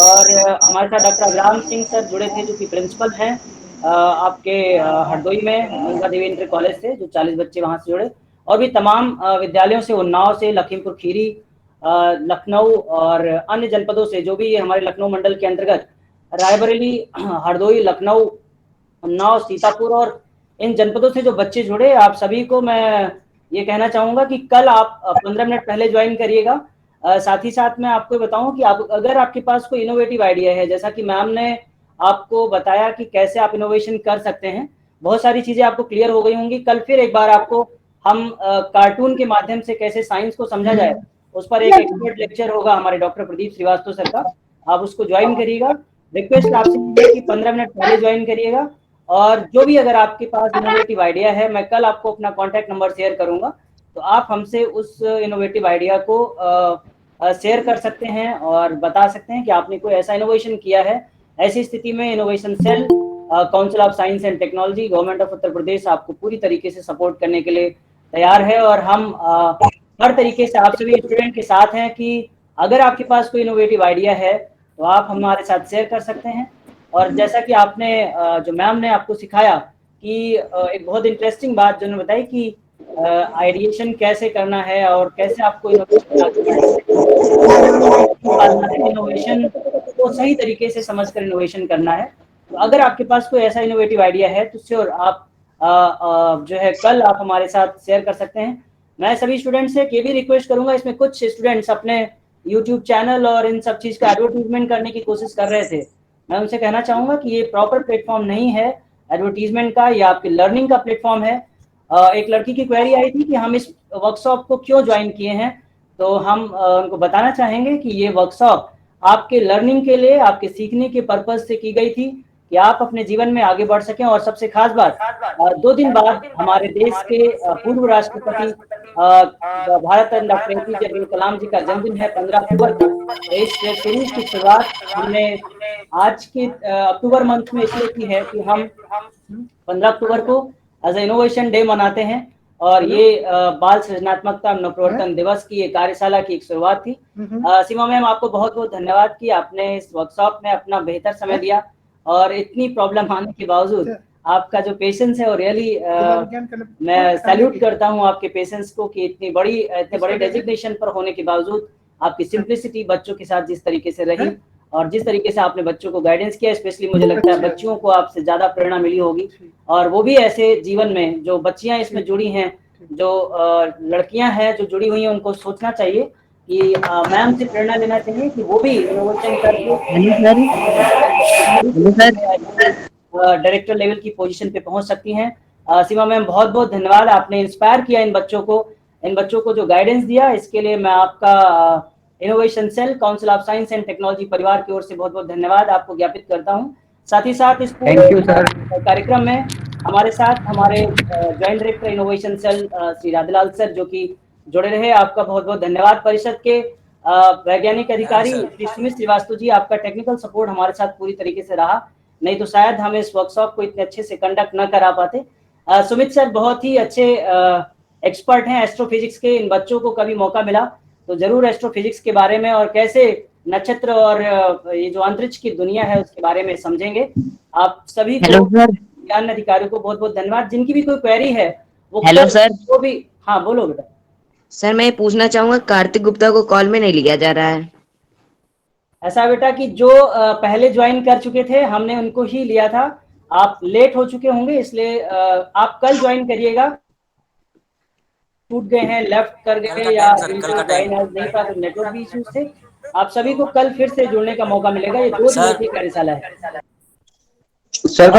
और हमारे साथ डॉक्टर अभिराम सिंह सर जुड़े थे, जो कि प्रिंसिपल हैं आपके हरदोई में गंगा देवी इंटर कॉलेज से, जो 40 बच्चे वहाँ से जुड़े, और भी तमाम विद्यालयों से, उन्नाव से, लखीमपुर खीरी, लखनऊ और अन्य जनपदों से, जो भी हमारे लखनऊ मंडल के अंतर्गत रायबरेली, हरदोई, लखनऊ, उन्नाव, सीतापुर और इन जनपदों से जो बच्चे जुड़े, आप सभी को मैं ये कहना चाहूँगा कि कल आप 15 मिनट पहले ज्वाइन करिएगा। साथ ही साथ मैं आपको बताऊँ कि अगर आपके पास कोई इनोवेटिव आइडिया है, जैसा कि मैम ने आपको बताया कि कैसे आप इनोवेशन कर सकते हैं, बहुत सारी चीज़ें आपको क्लियर हो गई होंगी। कल फिर एक बार आपको हम कार्टून के माध्यम से कैसे साइंस को समझा जाए, उस पर एक एक्सपर्ट लेक्चर होगा हमारे डॉक्टर प्रदीप श्रीवास्तव सर का, आप उसको ज्वाइन करिएगा। रिक्वेस्ट आपसे है कि 15 मिनट पहले ज्वाइन करिएगा। और जो भी अगर आपके पास इनोवेटिव आइडिया है, मैं कल आपको अपना कॉन्टैक्ट नंबर शेयर करूंगा, तो आप हमसे उस इनोवेटिव आइडिया को शेयर कर सकते हैं और बता सकते हैं कि आपने कोई ऐसा इनोवेशन किया है। ऐसी स्थिति में innovation cell, council of science and technology, government of Uttar Pradesh आपको पूरी तरीके से सपोर्ट करने के लिए तैयार है। और हम हर तरीके से आप सभी स्टूडेंट के साथ हैं कि अगर आपके पास कोई इनोवेटिव आइडिया है तो आप हमारे साथ शेयर कर सकते हैं। और जैसा कि आपने जो मैम ने आपको सिखाया कि एक बहुत इंटरेस्टिंग बात जो उन्होंने बताई कि आइडिएशन कैसे करना है और कैसे आपको इनोवेशन को सही तरीके से समझकर इनोवेशन करना है। तो अगर आपके पास कोई ऐसा इनोवेटिव आइडिया है तो श्योर आप जो है कल आप हमारे साथ शेयर कर सकते हैं। मैं सभी स्टूडेंट्स से ये भी रिक्वेस्ट करूंगा, इसमें कुछ स्टूडेंट्स अपने यूट्यूब चैनल और इन सब चीज़ का एडवर्टीजमेंट करने की कोशिश कर रहे थे। मैं उनसे कहना चाहूँगा कि ये प्रॉपर प्लेटफॉर्म नहीं है एडवर्टीजमेंट का, ये आपके लर्निंग का प्लेटफॉर्म है। एक लड़की की क्वेरी आई थी कि हम इस वर्कशॉप को क्यों ज्वाइन किए हैं, तो हम उनको बताना चाहेंगे कि ये वर्कशॉप आपके लर्निंग के लिए, आपके सीखने के पर्पज से की गई थी कि आप अपने जीवन में आगे बढ़ सकें। और सबसे खास बात, 2 दिन बाद हमारे देश के पूर्व राष्ट्रपति भारत रत्न डॉक्टर APJ अब्दुल कलाम जी का जन्मदिन है 15 अक्टूबर को। इस सीरीज की शुरुआत हमने आज के अक्टूबर मंथ में इसलिए की है कि हम 15 अक्टूबर को एज ए इनोवेशन डे मनाते हैं, और ये बाल सृजनात्मकता नवप्रवर्तन दिवस की एक कार्यशाला की एक शुरुआत थी। सीमा मैम, आपको बहुत बहुत धन्यवाद कि आपने इस वर्कशॉप में अपना बेहतर समय दिया, और इतनी प्रॉब्लम आने के बावजूद आपका जो पेशेंस है वो रियली मैं सैल्यूट करता हूँ आपके पेशेंस को, कि इतने बड़े डेजिग्नेशन पर होने के बावजूद आपकी सिंप्लिसिटी बच्चों के साथ जिस तरीके से रही और जिस तरीके से आपने बच्चों को गाइडेंस किया, स्पेशली मुझे लगता है बच्चियों को आपसे ज्यादा प्रेरणा मिली होगी। और वो भी ऐसे जीवन में जो बच्चियां इसमें जुड़ी हैं, जो लड़कियां हैं जो जुड़ी हुई हैं, उनको सोचना चाहिए कि मैम से प्रेरणा लेना चाहिए कि वो भी इनोवेशन करके डायरेक्टर लेवल की पोजीशन पे पहुंच सकती हैं। सीमा मैम, बहुत बहुत धन्यवाद, आपने इंस्पायर किया इन बच्चों को जो गाइडेंस दिया, इसके लिए मैं आपका innovation cell, council of science and technology परिवार की ओर से बहुत बहुत धन्यवाद आपको ज्ञापित करता हूं। साथ ही साथ इस कार्यक्रम में हमारे साथ हमारे joint director innovation cell Shri Radhelal sir जो कि जुड़े रहे, आपका बहुत बहुत धन्यवाद। परिषद के वैज्ञानिक अधिकारी श्री सुमित श्रीवास्तव जी, आपका टेक्निकल सपोर्ट हमारे साथ पूरी तरीके से रहा, नहीं तो शायद हम इस वर्कशॉप को इतने अच्छे से कंडक्ट न करा पाते। सुमित सर बहुत ही अच्छे एक्सपर्ट हैं एस्ट्रोफिजिक्स के। इन बच्चों को कभी मौका मिला तो जरूर एस्ट्रोफिजिक्स के बारे में और कैसे नक्षत्र और ये जो अंतरिक्ष की दुनिया है उसके बारे में समझेंगे। आप सभी को, ज्ञान अधिकारियों को बहुत बहुत धन्यवाद। जिनकी भी कोई क्वेरी है वो हेलो सर, वो भी, हाँ बोलो बेटा। सर मैं पूछना चाहूंगा, कार्तिक गुप्ता को कॉल में नहीं लिया जा रहा है। ऐसा बेटा कि जो पहले ज्वाइन कर चुके थे हमने उनको ही लिया था, आप लेट हो चुके होंगे इसलिए आप कल ज्वाइन करिएगा। टूट गए हैं, लेफ्ट कर गए या ज्वाइन नहीं था तो नेटवर्क भी इश्यूज थे। आप सभी को कल फिर से जुड़ने का मौका मिलेगा। ये 2 दिन की कार्यशाला है। सर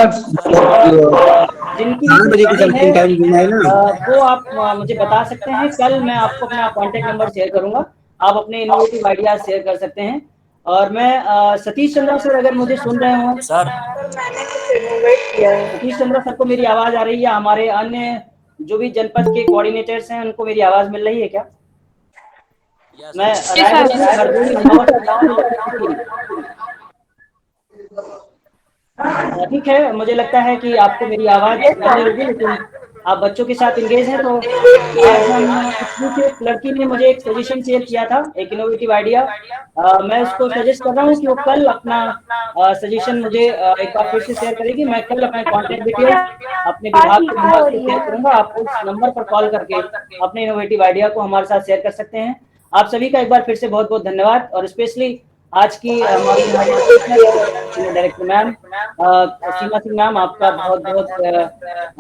जिनकी वो आप मुझे बता सकते हैं। कल मैं आपको अपना कॉन्टेक्ट नंबर शेयर करूंगा, आप अपने इनोवेटिव आइडियाज शेयर कर सकते हैं। और मैं सतीश चंद्रा सर अगर मुझे सुन रहे हो सर, सतीश चंद्रा सर को मेरी आवाज आ रही है? हमारे अन्य जो भी जनपद के कोऑर्डिनेटर्स हैं उनको मेरी आवाज मिल रही है क्या? मैं ठीक है, मुझे लगता है कि आपको मेरी आवाज नहीं होगी, लेकिन आप बच्चों के साथ इंगेज हैं। तो आज हम एक लड़की ने मुझे एक सजेशन शेयर किया था, एक इनोवेटिव आइडिया। मैं उसको सजेस्ट कर रहा हूँ कि वो कल अपना सजेशन मुझे एक बार फिर से शेयर करेगी। मैं कल अपने कॉन्टेक्ट डिटेल्स अपने विभाग के नंबर से शेयर करूंगा। आप उस नंबर पर कॉल करके अपने इनोवेटिव आइडिया को हमारे साथ शेयर कर सकते हैं। आप सभी का एक बार फिर से बहुत बहुत धन्यवाद। और स्पेशली आज की हमारी डायरेक्टर मैम सीमा सिंह मैम, आपका बहुत बहुत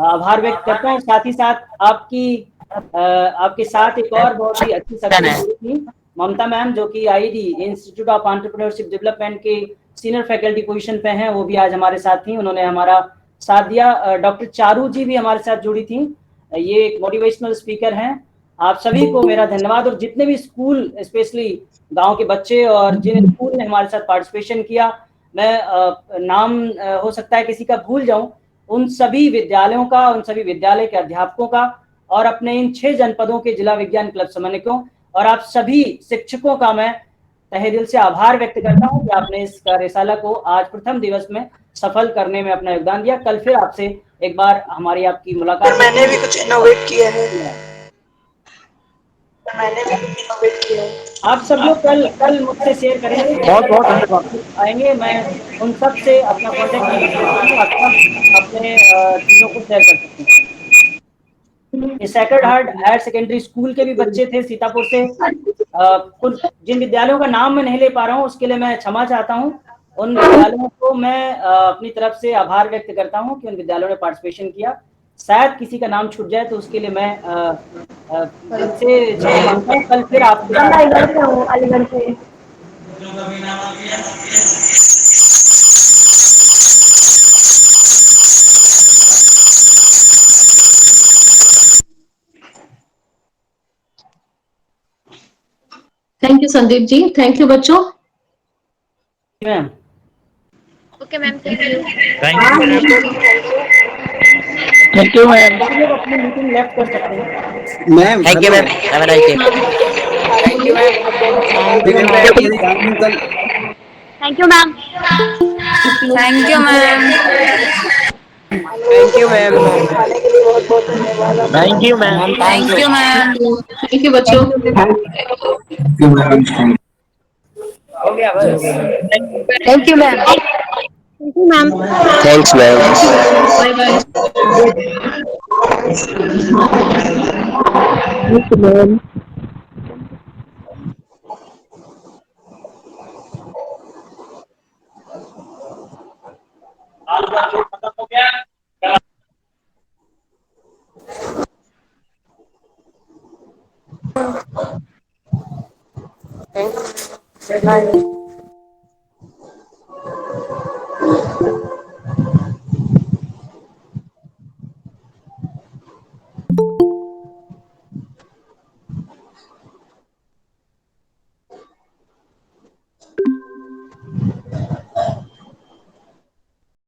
आभार व्यक्त करता हूँ। साथ ही साथ आपके साथ एक और बहुत ही अच्छी सक्सेस थी ममता मैम, जो कि ID institute of entrepreneurship development के सीनियर फैकल्टी पोजीशन पे हैं, वो भी आज हमारे साथ थी, उन्होंने हमारा साथ दिया। डॉक्टर चारू जी भी हमारे साथ जुड़ी थी, ये एक मोटिवेशनल स्पीकर हैं। आप सभी को मेरा धन्यवाद। और जितने भी स्कूल, स्पेशली गांव के बच्चे और जिन स्कूल ने हमारे साथ पार्टिसिपेशन किया, मैं नाम हो सकता है किसी का भूल जाऊं, उन सभी विद्यालयों का, उन सभी विद्यालय के अध्यापकों का और अपने इन 6 जनपदों के जिला विज्ञान क्लब समन्वयकों और आप सभी शिक्षकों का मैं तहे दिल से आभार व्यक्त करता हूं कि आपने इस कार्यशाला को आज प्रथम दिवस में सफल करने में अपना योगदान दिया। कल फिर आपसे एक बार हमारी आपकी मुलाकात। मैंने भी कुछ इनोवेट किया है। आप सब लोग कल मुझसे शेयर करेंगे, बहुत आएंगे। मैं उन सब से अपना कॉन्टेक्ट अपने चीजों को शेयर कर सकते हैं। Sacred Heart Higher Secondary School के भी बच्चे थे सीतापुर से। कुछ जिन विद्यालयों का नाम मैं नहीं ले पा रहा हूँ उसके लिए मैं क्षमा चाहता हूँ। उन विद्यालयों को मैं अपनी तरफ से आभार व्यक्त करता हूँ कि उन विद्यालयों ने पार्टिसिपेशन किया। शायद किसी का नाम छूट जाए तो उसके लिए मैं से मांगता हूँ। कल फिर आप अलीगढ़ से thank you Sandeep ji, thank you बच्चों। Ma'am okay ma'am, thank you. Thank you ma'am. आप लोग अपनी मीटिंग लेफ्ट कर सकते हैं ma'am. Thank you ma'am, have a nice day. Thank you ma'am. Thank you ma'am. Thank you ma'am. Thank you ma'am. खाने के लिए बहुत बहुत धन्यवाद। Thank you ma'am. Thank you ma'am. Thank you बच्चों। हो गया बस। Thank you ma'am. Thank you ma'am. Thanks ma'am. Bye bye. खत्म हो गया। Good night.